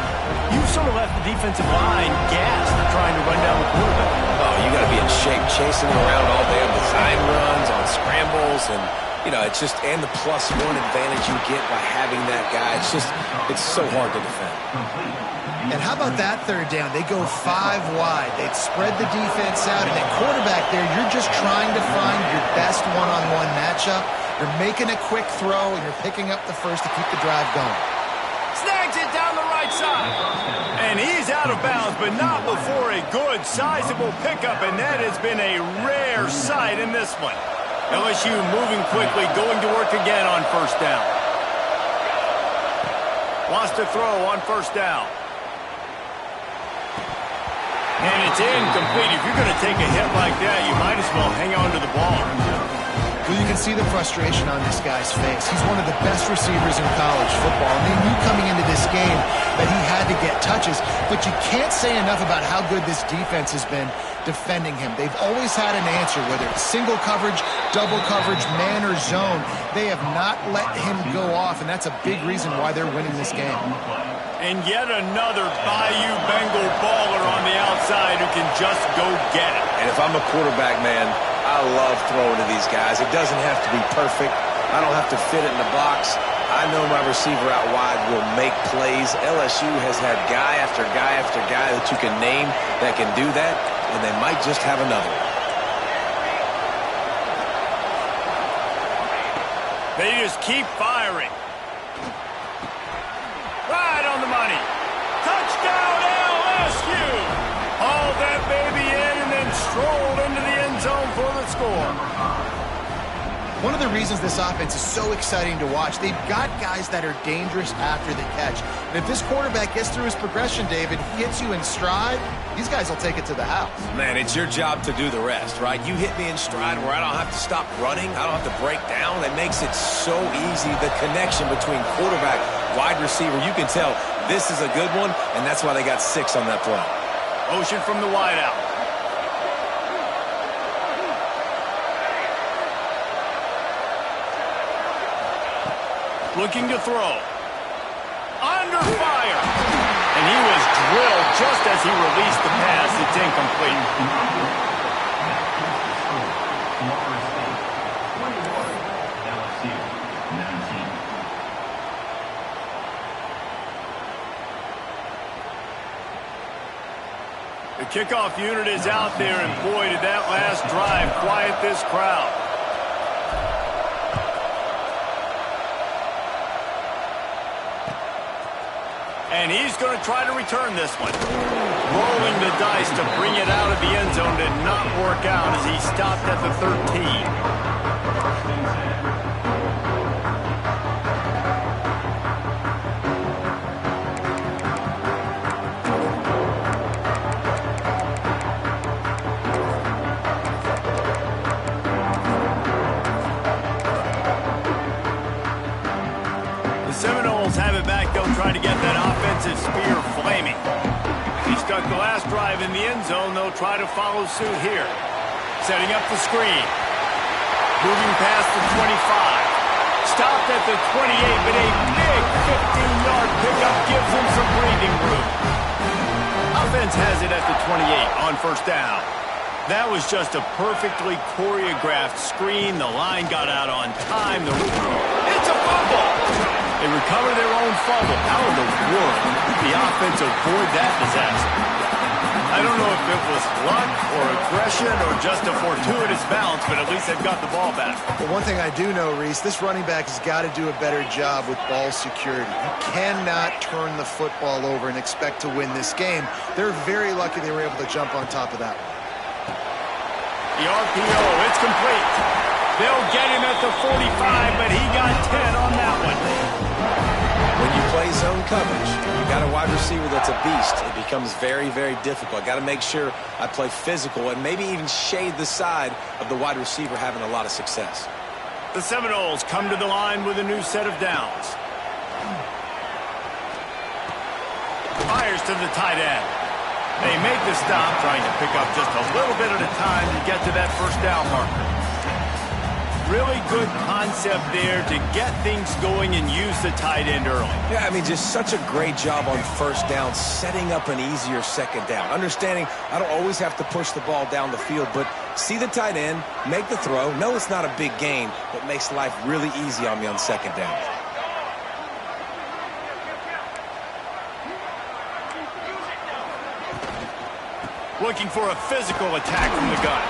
[SPEAKER 1] you sort of left the defensive line gassed trying to run down the quarterback.
[SPEAKER 3] Oh, you got to be in shape chasing him around all day on design runs, on scrambles, and you know, it's just, and the +1 advantage you get by having that guy. It's so hard to defend.
[SPEAKER 2] And how about that third down? They go 5 wide. They'd spread the defense out, and at quarterback there, you're just trying to find your best one-on-one matchup. You're making a quick throw, and you're picking up the first to keep the drive going.
[SPEAKER 1] Snags it down the right side. And he's out of bounds, but not before a good, sizable pickup, and that has been a rare sight in this one. LSU moving quickly, going to work again on first down. Wants to throw on first down. And it's incomplete. If you're going to take a hit like that, you might as well hang on to the ball.
[SPEAKER 2] Well, you can see the frustration on this guy's face. He's one of the best receivers in college football, and they knew coming into this game that he had to get touches, but you can't say enough about how good this defense has been defending him. They've always had an answer, whether it's single coverage, double coverage, man or zone. They have not let him go off, and that's a big reason why they're winning this game.
[SPEAKER 1] And yet another Bayou Bengal baller on the outside who can just go get it.
[SPEAKER 3] And if I'm a quarterback, man, I love throwing to these guys. It doesn't have to be perfect. I don't have to fit it in the box. I know my receiver out wide will make plays. LSU has had guy after guy after guy that you can name that can do that, and they might just have another one.
[SPEAKER 1] They just keep firing. Right on the money. Touchdown, LSU! Hauled that baby in and then strolled into the end zone for the score.
[SPEAKER 2] One of the reasons this offense is so exciting to watch, they've got guys that are dangerous after the catch. And if this quarterback gets through his progression, David, he hits you in stride, these guys will take it to the house.
[SPEAKER 3] Man, it's your job to do the rest, right? You hit me in stride where I don't have to stop running. I don't have to break down. It makes it so easy. The connection between quarterback, wide receiver, you can tell this is a good one, and that's why they got 6 on that play.
[SPEAKER 1] Motion from the wideout. Looking to throw. Under fire. And he was drilled just as he released the pass. It's incomplete. The kickoff unit is out there, and boy, did that last drive quiet this crowd. And he's going to try to return this one. Rolling the dice to bring it out of the end zone did not work out as he stopped at the 13. Seminoles have it back. They'll try to get that offensive spear flaming. He stuck the last drive in the end zone. They'll try to follow suit here. Setting up the screen. Moving past the 25. Stopped at the 28, but a big 15-yard pickup gives him some breathing room. Offense has it at the 28 on first down. That was just a perfectly choreographed screen. The line got out on time. It's a fumble. They recover their own fumble. How in the world did the offense avoid that disaster? I I don't know if it was luck or aggression or just a fortuitous bounce, but at least they've got the ball back.
[SPEAKER 2] Well, one thing I do know, Reese, this running back has got to do a better job with ball security. You cannot turn the football over and expect to win this game. They're very lucky they were able to jump on top of that one.
[SPEAKER 1] The RPO, it's complete. They'll get him at the 45, but he got 10 on that one.
[SPEAKER 3] When you play zone coverage, you got a wide receiver that's a beast. It becomes very, very difficult. Got to make sure I play physical and maybe even shade the side of the wide receiver having a lot of success.
[SPEAKER 1] The Seminoles come to the line with a new set of downs. Fires to the tight end. They make the stop, trying to pick up just a little bit at a time to get to that first down marker. Really good concept there to get things going and use the tight end early.
[SPEAKER 3] Yeah, I mean, just such a great job on first down, setting up an easier second down. Understanding I don't always have to push the ball down the field, but see the tight end, make the throw. No, it's not a big gain, but makes life really easy on me on second down.
[SPEAKER 1] Looking for a physical attack from the gun.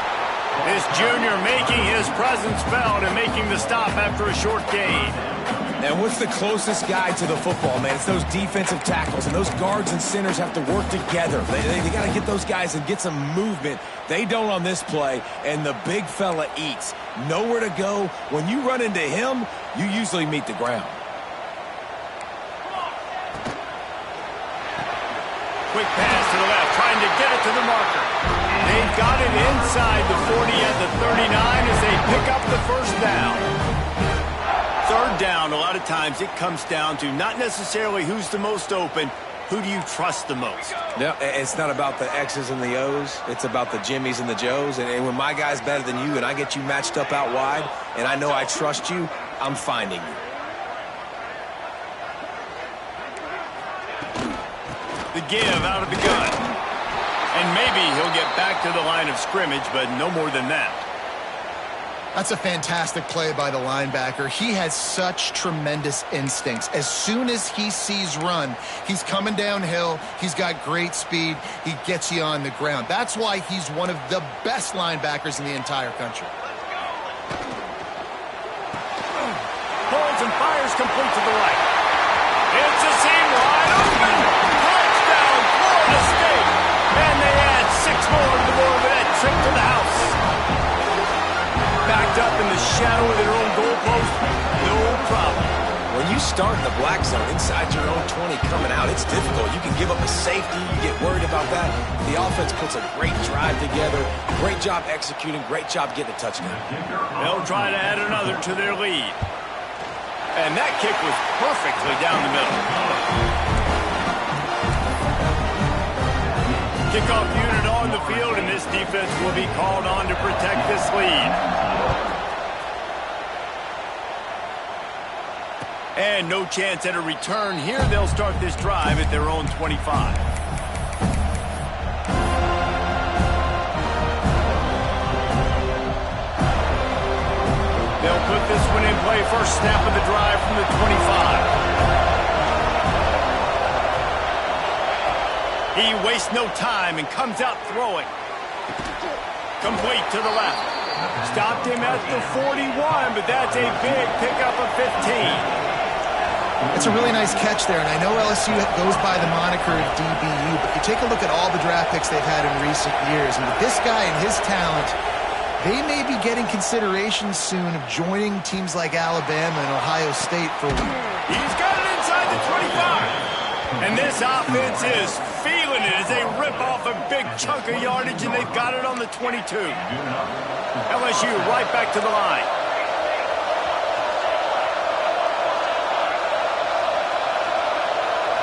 [SPEAKER 1] This junior making his presence felt and making the stop after a short gain.
[SPEAKER 3] And what's the closest guy to the football, man? It's those defensive tackles, and those guards and centers have to work together. They got to get those guys and get some movement. They don't on this play, and the big fella eats. Nowhere to go. When you run into him, you usually meet the ground.
[SPEAKER 1] Quick pass to the left, trying to get it to the marker. They've got it inside the 40 at the 39 as they pick up the first down. Third down, a lot of times it comes down to not necessarily who's the most open, who do you trust the most?
[SPEAKER 3] Yeah, it's not about the X's and the O's. It's about the Jimmies and the Joes. And when my guy's better than you and I get you matched up out wide and I know I trust you, I'm finding you.
[SPEAKER 1] The give out of the gun. And maybe he'll get back to the line of scrimmage, but no more than that.
[SPEAKER 2] That's a fantastic play by the linebacker. He has such tremendous instincts. As soon as he sees run, he's coming downhill. He's got great speed. He gets you on the ground. That's why he's one of the best linebackers in the entire country.
[SPEAKER 1] Pulls and fires complete to the right. It's a seam wide open. Touchdown, Florida State. And they add 6 more to the board with that trip to the house. Backed up in the shadow of their own goalpost, no problem.
[SPEAKER 3] When you start in the black zone inside your own 20 coming out, it's difficult. You can give up a safety. You get worried about that. The offense puts a great drive together. Great job executing. Great job getting a touchdown.
[SPEAKER 1] They'll try to add another to their lead. And that kick was perfectly down the middle. Kickoff unit on the field, and this defense will be called on to protect this lead. And no chance at a return here. They'll start this drive at their own 25. They'll put this one in play. First snap of the drive from the 25. He wastes no time and comes out throwing. Complete to the left. Stopped him at the 41, but that's a big pickup of 15.
[SPEAKER 2] It's a really nice catch there, and I know LSU goes by the moniker of DBU, but you take a look at all the draft picks they've had in recent years, and with this guy and his talent, they may be getting consideration soon of joining teams like Alabama and Ohio State for one.
[SPEAKER 1] He's got it inside the 25. And this offense is feeling it as they rip off a big chunk of yardage, and they've got it on the 22. LSU right back to the line.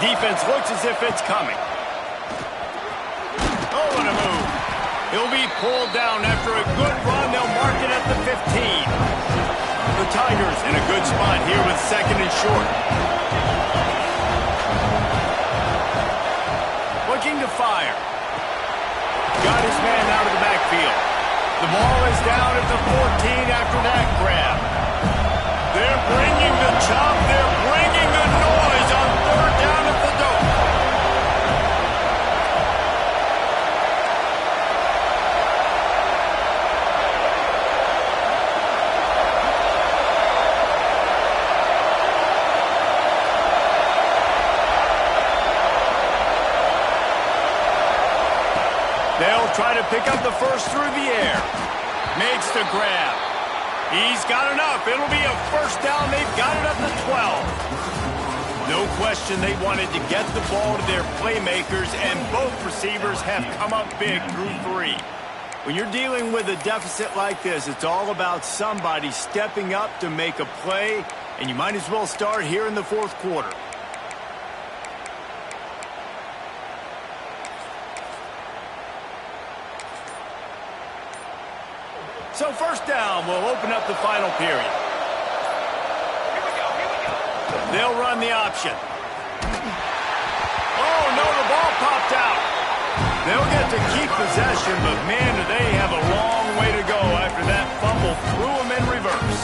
[SPEAKER 1] Defense looks as if it's coming. Oh, what a move. He'll be pulled down after a good run. They'll mark it at the 15. The Tigers in a good spot here with second and short. Looking to fire. Got his man out of the backfield. The ball is down at the 14 after that grab. They're bringing the chop. They're bringing the noise on third down at the dome. try to pick up the first through the air. Makes the grab. He's got enough. It'll be a first down. They've got it up to 12. No question they wanted to get the ball to their playmakers, and both receivers have come up big through 3. When you're dealing with a deficit like this, it's all about somebody stepping up to make a play, and you might as well start here in the fourth quarter. So first down will open up the final period. They'll run the option. Oh, no, the ball popped out. They'll get to keep possession, but, man, do they have a long way to go after that fumble threw them in reverse.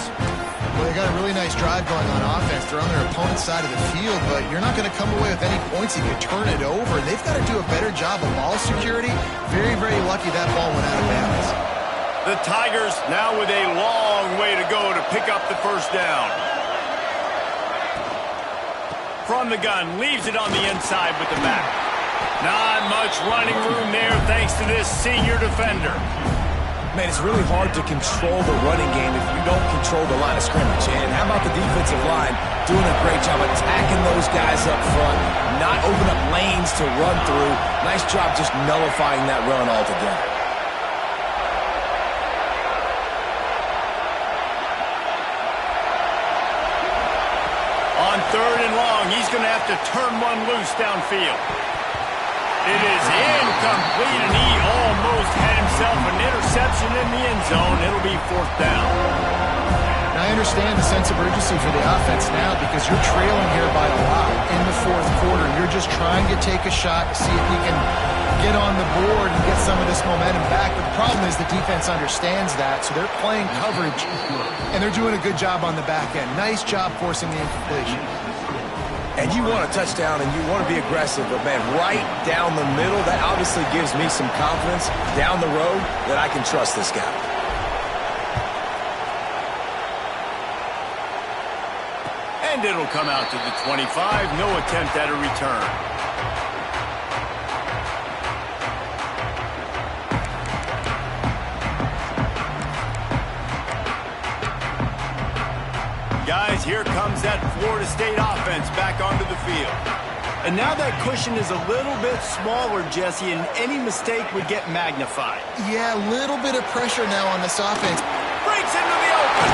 [SPEAKER 2] Well, they got a really nice drive going on offense. They're on their opponent's side of the field, but you're not going to come away with any points if you turn it over. They've got to do a better job of ball security. Very, very lucky that ball went out of bounds.
[SPEAKER 1] The Tigers now with a long way to go to pick up the first down. From the gun, leaves it on the inside with the back. Not much running room there thanks to this senior defender.
[SPEAKER 3] Man, it's really hard to control the running game if you don't control the line of scrimmage. And how about the defensive line doing a great job attacking those guys up front, not open up lanes to run through. Nice job just nullifying that run altogether.
[SPEAKER 1] On 3rd and long, he's going to have to turn one loose downfield. It is incomplete, and he almost had himself an interception in the end zone. It'll be 4th down.
[SPEAKER 2] Now, I understand the sense of urgency for the offense now because you're trailing here by a lot in the fourth quarter. You're just trying to take a shot to see if you can get on the board and get some of this momentum back. But the problem is the defense understands that, so they're playing coverage, and they're doing a good job on the back end. Nice job forcing the incompletion.
[SPEAKER 3] And you want a touchdown and you want to be aggressive, but, man, right down the middle, that obviously gives me some confidence down the road that I can trust this guy.
[SPEAKER 1] And it'll come out to the 25. No attempt at a return. Guys, here comes that Florida State offense back onto the field. And now that cushion is a little bit smaller, Jesse, and any mistake would get magnified.
[SPEAKER 2] Yeah, a little bit of pressure now on this offense.
[SPEAKER 1] Breaks into the open.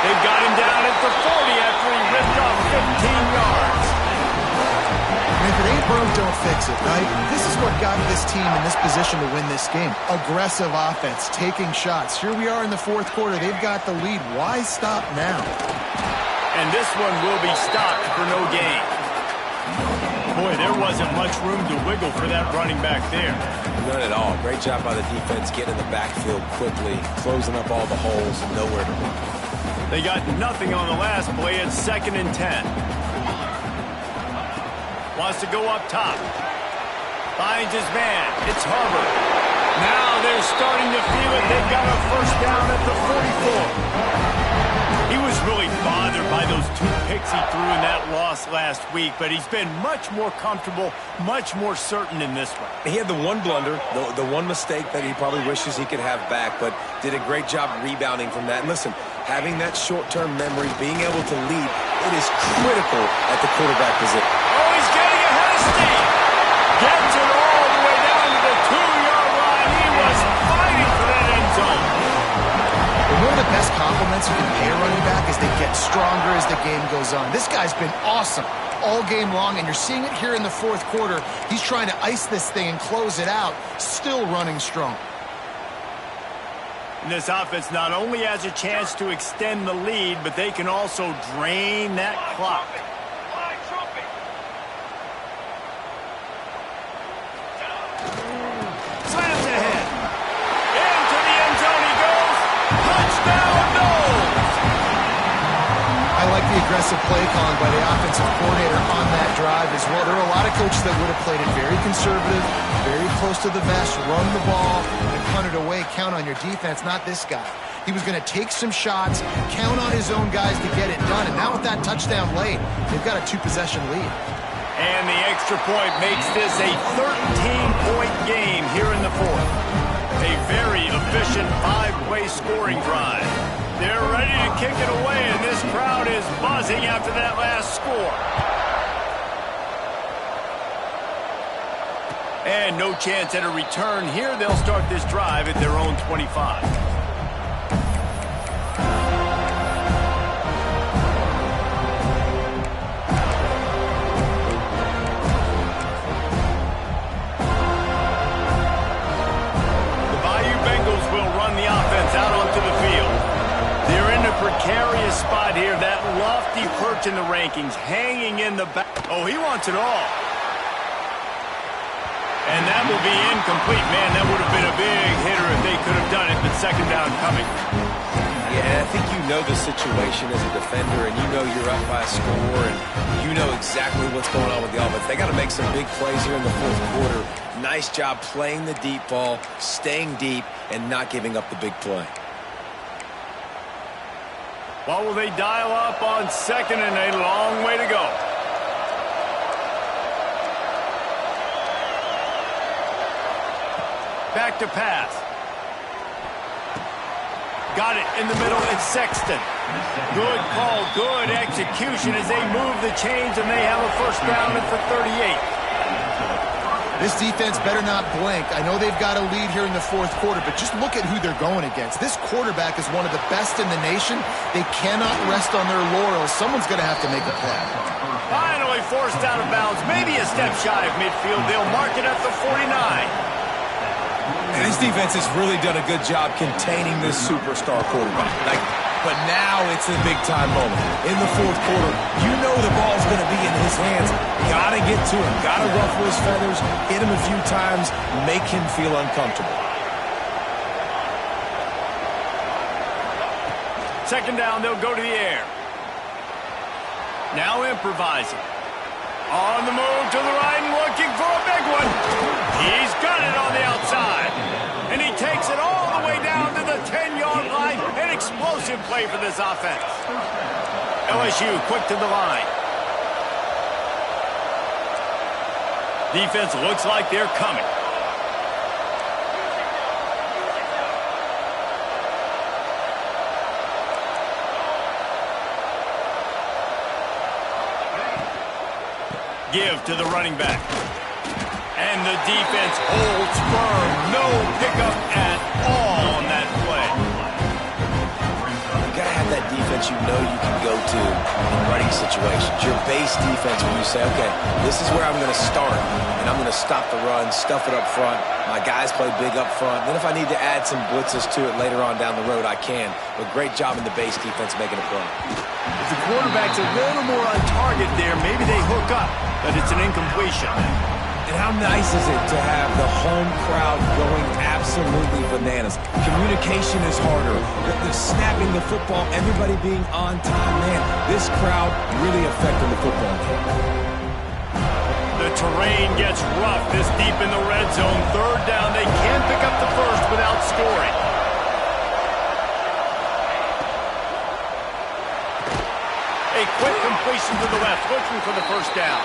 [SPEAKER 1] They've got him down at the 40 after he ripped off 15 yards.
[SPEAKER 2] And if it ain't broke, don't fix it, right? This is what got this team in this position to win this game. Aggressive offense, taking shots. Here we are in the fourth quarter. They've got the lead. Why stop now?
[SPEAKER 1] And this one will be stopped for no gain. Boy, there wasn't much room to wiggle for that running back there.
[SPEAKER 3] None at all. Great job by the defense getting in the backfield quickly, closing up all the holes, and nowhere to run.
[SPEAKER 1] They got nothing on the last play at 2nd and 10. Wants to go up top. Finds his man. It's Harvard. Now they're starting to feel it. They've got a first down at the 44. He was really bothered by those 2 picks he threw in that loss last week, but he's been much more comfortable, much more certain in this one.
[SPEAKER 3] He had the one blunder, the one mistake that he probably wishes he could have back, but did a great job rebounding from that. And listen, having that short-term memory, being able to lead, it is critical at the quarterback position.
[SPEAKER 1] Oh, he's getting ahead of steam. Gets it all the way down to the 2-yard line. He was fighting for that end zone.
[SPEAKER 2] One of the best compliments you can pay a running back is they get stronger as the game goes on. This guy's been awesome all game long, and you're seeing it here in the fourth quarter. He's trying to ice this thing and close it out, still running strong.
[SPEAKER 1] And this offense not only has a chance to extend the lead, but they can also drain that clock. Slams ahead. Into the end zone he goes. Touchdown, Knowles!
[SPEAKER 2] I like the aggressive play calling by the offensive coordinator on that drive as well. There are a lot of coaches that would have played it very conservative, very close to the vest, run the ball, and punt it away, count on your defense, not this guy. He was going to take some shots, count on his own guys to get it done, and now with that touchdown late, they've got a 2-possession lead.
[SPEAKER 1] And the extra point makes this a 13-point game here in the fourth. A very efficient 5-play scoring drive. They're ready to kick it away, and this crowd is buzzing after that last score. And no chance at a return here. They'll start this drive at their own 25. The Bayou Bengals will run the offense out onto the field. They're in a precarious spot here. That lofty perch in the rankings, hanging in the back. Oh, he wants it all. And that will be incomplete. Man, that would have been a big hitter if they could have done it, but second down coming.
[SPEAKER 3] Yeah, I think you know the situation as a defender, and you know you're up by a score, and you know exactly what's going on with the offense. They got to make some big plays here in the fourth quarter. Nice job playing the deep ball, staying deep, and not giving up the big play.
[SPEAKER 1] What will they dial up on second and a long way to go? Back to pass. Got it in the middle. It's Sexton. Good call, good execution as they move the chains, and they have a first down at the 38.
[SPEAKER 2] This defense better not blink. I know they've got a lead here in the fourth quarter, but just look at who they're going against. This quarterback is one of the best in the nation. They cannot rest on their laurels. Someone's going to have to make a play.
[SPEAKER 1] Finally forced out of bounds, maybe a step shy of midfield. They'll mark it at the 49.
[SPEAKER 3] And this defense has really done a good job containing this superstar quarterback. But now it's a big-time moment. In the fourth quarter, you know the ball's going to be in his hands. Got to get to him. Got to ruffle his feathers, hit him a few times, make him feel uncomfortable.
[SPEAKER 1] Second down, they'll go to the air. Now improvising. On the move to the right and looking for a big one. He's got it on the outside. And he takes it all the way down to the 10-yard line. An explosive play for this offense. LSU quick to the line. Defense looks like they're coming. Give to the running back. And the defense holds firm. No pickup at all on that play.
[SPEAKER 3] You got to have that defense you know you can go to in running situations. Your base defense when you say, okay, this is where I'm going to start, and I'm going to stop the run, stuff it up front. My guys play big up front. Then if I need to add some blitzes to it later on down the road, I can. But great job in the base defense making a play.
[SPEAKER 1] If the quarterback's a little more on target there, maybe they hook up, but it's an incompletion.
[SPEAKER 3] And how nice is it to have the home crowd going absolutely bananas? Communication is harder. The snapping the football, everybody being on time. Man, this crowd really affected the football game.
[SPEAKER 1] The terrain gets rough this deep in the red zone. Third down, they can pick up the first without scoring. A quick completion to the left, looking for the first down.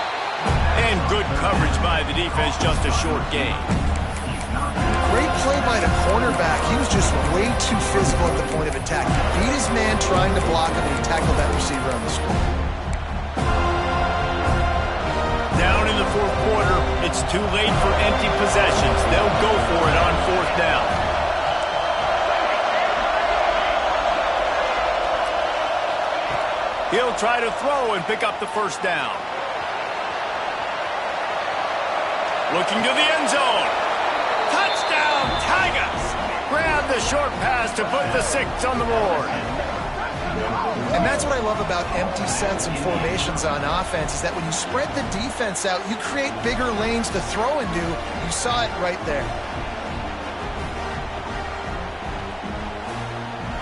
[SPEAKER 1] And good coverage by the defense, just a short gain.
[SPEAKER 2] Great play by the cornerback. He was just way too physical at the point of attack. He beat his man trying to block him, and he tackled that receiver on the score.
[SPEAKER 1] Down in the fourth quarter, it's too late for empty possessions. They'll go for it on fourth down. He'll try to throw and pick up the first down. Looking to the end zone. Touchdown, Tigers! Grab the short pass to put the 6 on the board.
[SPEAKER 2] And that's what I love about empty sets and formations on offense, is that when you spread the defense out, you create bigger lanes to throw into. You saw it right there.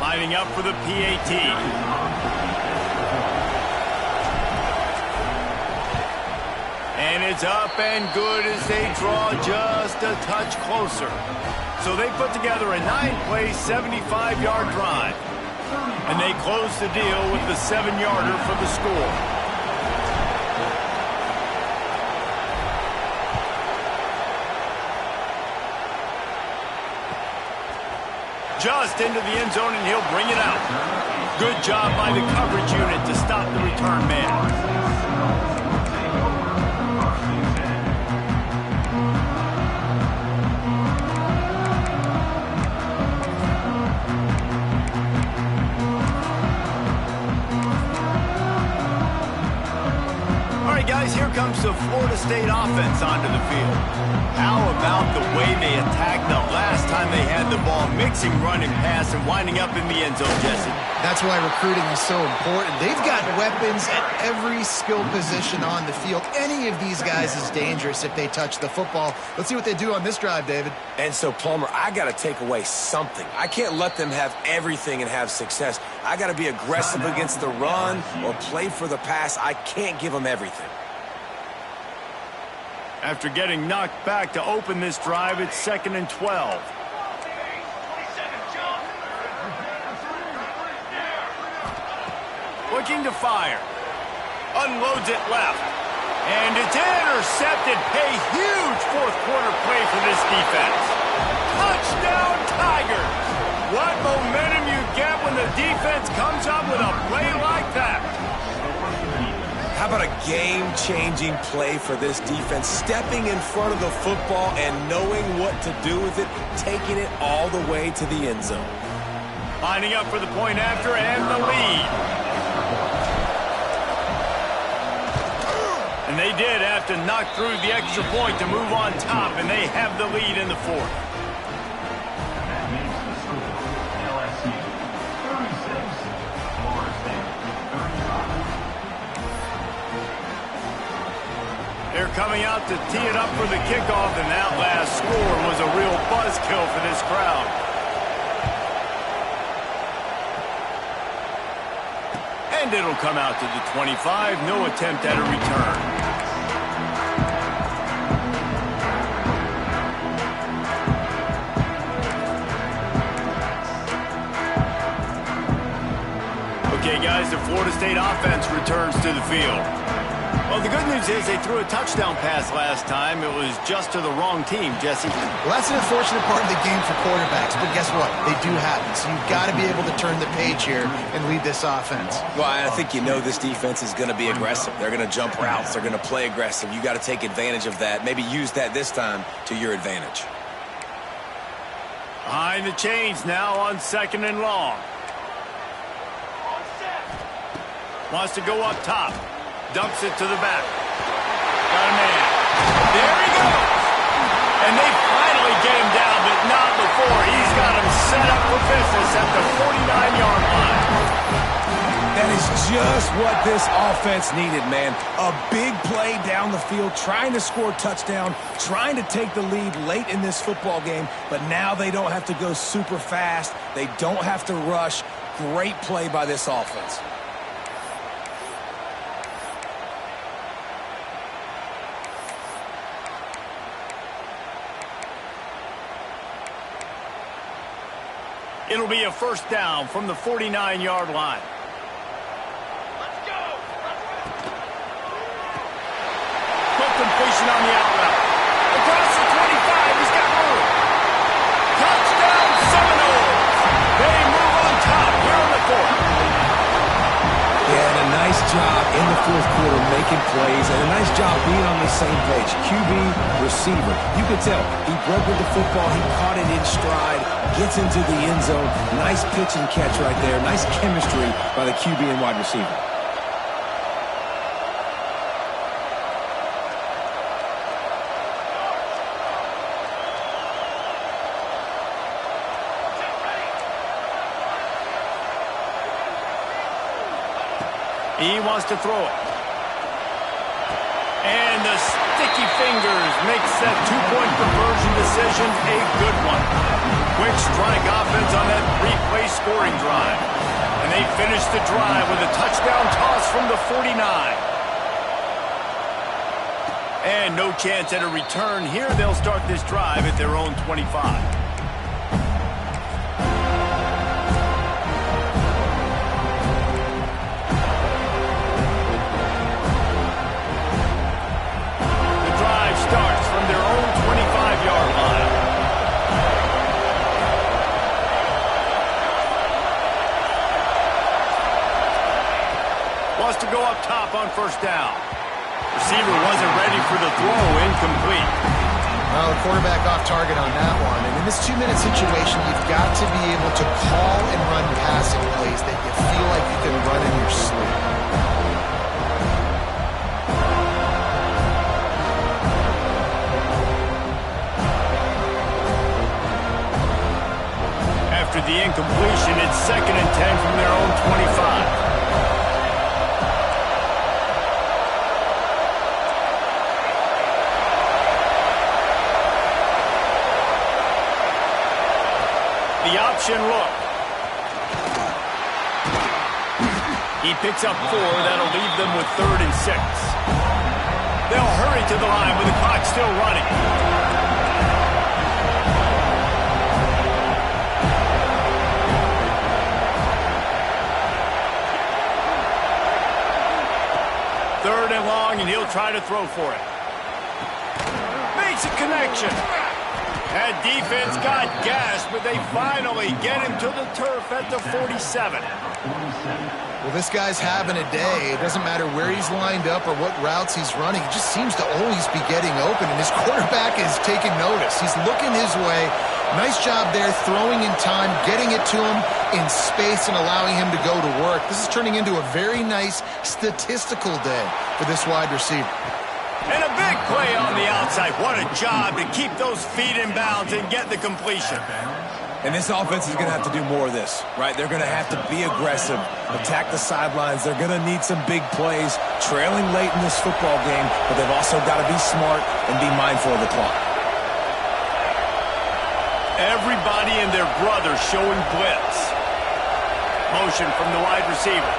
[SPEAKER 1] Lining up for the PAT. And it's up and good as they draw just a touch closer. So they put together a 9-play, 75-yard drive. And they close the deal with the 7-yarder for the score. Just into the end zone, and he'll bring it out. Good job by the coverage unit to stop the return man. Guys, here comes the Florida State offense onto the field. How about the way they attacked the last time they had the ball, mixing run and pass and winding up in the end zone, Jesse?
[SPEAKER 2] That's why recruiting is so important. They've got weapons at every skill position on the field. Any of these guys is dangerous if they touch the football. Let's see what they do on this drive, David.
[SPEAKER 3] And so, Palmer, I got to take away something. I can't let them have everything and have success. I got to be aggressive against the run or play for the pass. I can't give them everything.
[SPEAKER 1] After getting knocked back to open this drive, it's 2nd and 12. Looking to fire. Unloads it left. And it's intercepted. A huge fourth-quarter play for this defense. Touchdown, Tigers! What momentum you get when the defense comes up with a play like that.
[SPEAKER 3] How about a game-changing play for this defense? Stepping in front of the football and knowing what to do with it, taking it all the way to the end zone.
[SPEAKER 1] Lining up for the point after and the lead. And they did have to knock through the extra point to move on top, and they have the lead in the fourth.
[SPEAKER 4] That makes the score LSU 36, Florida State 35.
[SPEAKER 1] They're coming out to tee it up for the kickoff, and that last score was a real buzzkill for this crowd. And it'll come out to the 25. No attempt at a return. Okay, guys, the Florida State offense returns to the field. Well, the good news is they threw a touchdown pass last time. It was just to the wrong team, Jesse.
[SPEAKER 2] Well, that's an unfortunate part of the game for quarterbacks, but guess what? They do happen, so you've got to be able to turn the page here and lead this offense.
[SPEAKER 3] Well, I think you know this defense is going to be aggressive. They're going to jump routes. They're going to play aggressive. You got to take advantage of that. Maybe use that this time to your advantage.
[SPEAKER 1] Behind the chains now on 2nd and long. Wants to go up top. Dumps it to the back. Got a man. There he goes. And they finally get him down, but not before. He's got him set up for business at the 49-yard line.
[SPEAKER 3] That is just what this offense needed, man. A big play down the field, trying to score a touchdown, trying to take the lead late in this football game, but now they don't have to go super fast. They don't have to rush. Great play by this offense.
[SPEAKER 1] It'll be a first down from the 49-yard line.
[SPEAKER 4] Let's go!
[SPEAKER 1] Quick completion on the out route. Across the 25, he's got room. Touchdown Seminoles! They move on top here in the fourth.
[SPEAKER 3] Yeah, and a nice job in the fourth quarter making plays, and a nice job being on the same page. QB, receiver. You could tell he broke with the football. He caught it in stride, gets into the end zone. Nice pitch and catch right there. Nice chemistry by the QB and wide receiver.
[SPEAKER 1] He wants to throw it. And the sticky fingers makes that two-point conversion decision a good one. Quick strike offense on that three-play scoring drive. And they finish the drive with a touchdown toss from the 49. And no chance at a return here. They'll start this drive at their own 25. Starts from their own 25-yard line. to go up top on first down. Receiver wasn't ready for the throw, incomplete.
[SPEAKER 2] Well, the quarterback off target on that one. And in this 2-minute situation, you've got to be able to call and run passing plays that you feel like you can run in your sleep.
[SPEAKER 1] After the incompletion, it's 2nd and 10 from their own 25. The option look. He picks up 4. That'll leave them with 3rd and 6. They'll hurry to the line with the clock still running. Third and long, and he'll try to throw for it. Makes a connection. That defense got gassed, but they finally get him to the turf at the 47.
[SPEAKER 2] Well, this guy's having a day. It doesn't matter where he's lined up or what routes he's running. He just seems to always be getting open, and his quarterback is taking notice. He's looking his way. Nice job there, throwing in time, getting it to him in space and allowing him to go to work. This is turning into a very nice statistical day for this wide receiver.
[SPEAKER 1] And a big play on the outside. What a job to keep those feet in bounds and get the completion.
[SPEAKER 3] And this offense is going to have to do more of this, right? They're going to have to be aggressive, attack the sidelines. They're going to need some big plays, trailing late in this football game, but they've also got to be smart and be mindful of the clock.
[SPEAKER 1] Everybody and their brother showing blitz. Motion from the wide receiver.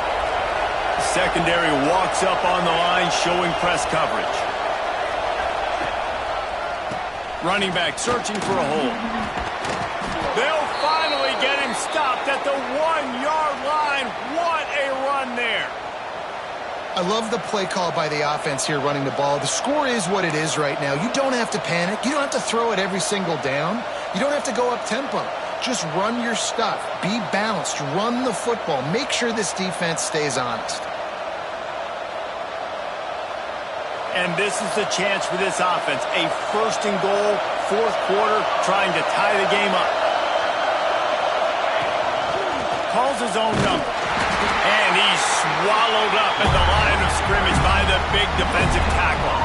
[SPEAKER 1] The secondary walks up on the line, showing press coverage. Running back searching for a hole. They'll finally get him stopped at the 1-yard line. What a run there.
[SPEAKER 2] I love the play call by the offense here running the ball. The score is what it is right now. You don't have to panic. You don't have to throw it every single down. You don't have to go up tempo. Just run your stuff. Be balanced. Run the football. Make sure this defense stays honest.
[SPEAKER 1] And this is the chance for this offense. A 1st and goal, 4th quarter, trying to tie the game up. Calls his own number. And he's swallowed up at the line of scrimmage by the big defensive tackle.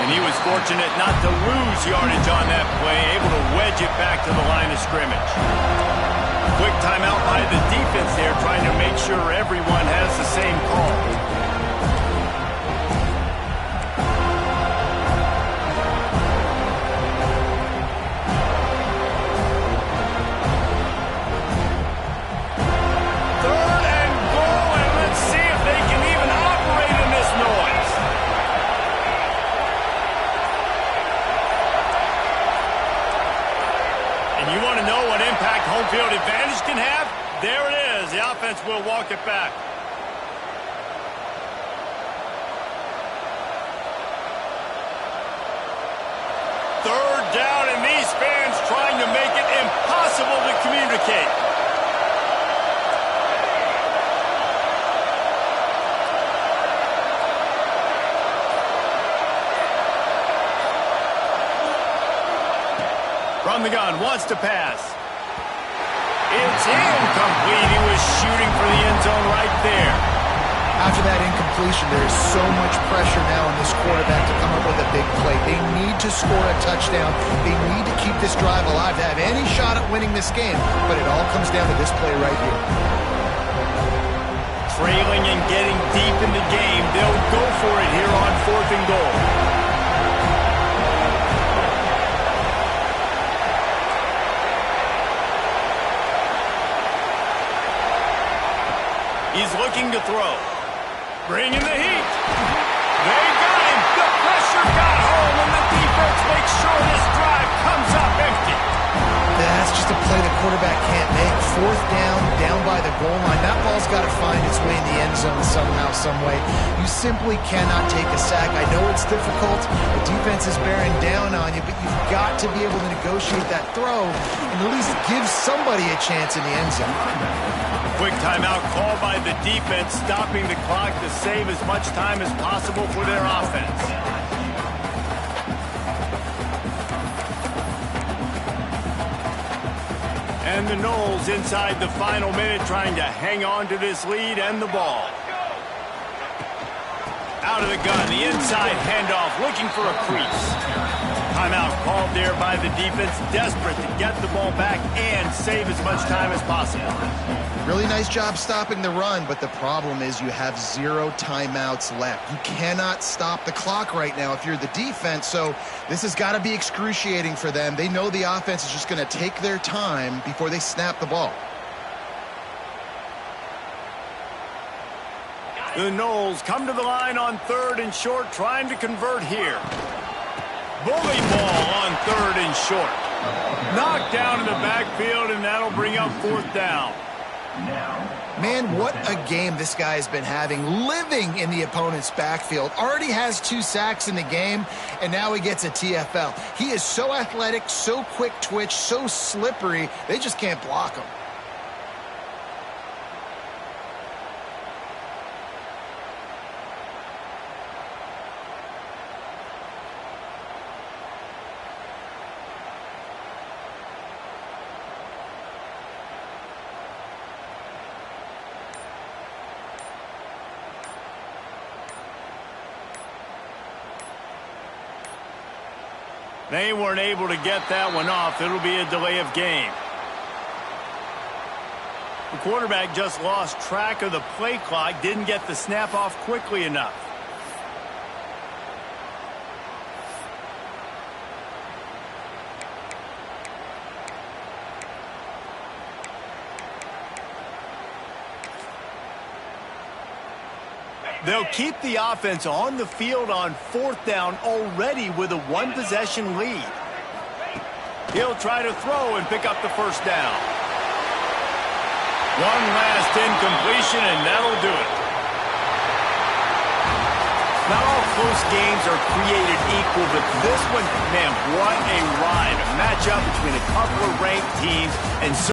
[SPEAKER 1] And he was fortunate not to lose yardage on that play, able to wedge it back to the line of scrimmage. Quick timeout by the defense there, trying to make sure everyone has the same call. Home field advantage can have. There it is. The offense will walk it back. Third down, and these fans trying to make it impossible to communicate. From the gun, wants to pass. It's incomplete. He was shooting for the end zone right there.
[SPEAKER 2] After that incompletion, there is so much pressure now on this quarterback to come up with a big play. They need to score a touchdown. They need to keep this drive alive to have any shot at winning this game. But it all comes down to this play right here.
[SPEAKER 1] Trailing and getting deep in the game. They'll go for it here on 4th and goal. He's looking looking to throw. Bringing the heat. They got him. The pressure got home, and the defense makes sure this drive comes up empty.
[SPEAKER 2] That's just a play the quarterback can't make. Fourth down, down by the goal line. That ball's got to find its way in the end zone somehow, some way. You simply cannot take a sack. I know it's difficult. The defense is bearing down on you, but you've got to be able to negotiate that throw and at least give somebody a chance in the end zone.
[SPEAKER 1] Quick timeout called by the defense, stopping the clock to save as much time as possible for their offense. And the Noles inside the final minute trying to hang on to this lead and the ball. Out of the gun, the inside handoff, looking for a crease. Timeout called there by the defense, desperate to get the ball back and save as much time as possible.
[SPEAKER 2] Really nice job stopping the run, but the problem is you have 0 timeouts left. You cannot stop the clock right now if you're the defense, so this has got to be excruciating for them. They know the offense is just going to take their time before they snap the ball.
[SPEAKER 1] The Noles come to the line on 3rd and short, trying to convert here. Bully ball on 3rd and short. Knocked down in the backfield, and that'll bring up 4th down.
[SPEAKER 2] Man, what a game this guy has been having, living in the opponent's backfield. Already has 2 sacks in the game, and now he gets a TFL. He is so athletic, so quick twitch, so slippery, they just can't block him.
[SPEAKER 1] They weren't able to get that one off. It'll be a delay of game. The quarterback just lost track of the play clock, didn't get the snap off quickly enough. They'll keep the offense on the field on 4th down already with a 1-possession lead. He'll try to throw and pick up the 1st down. One last incompletion, and that'll do it. Not all close games are created equal, but this one, man, what a ride. A matchup between a couple of ranked teams and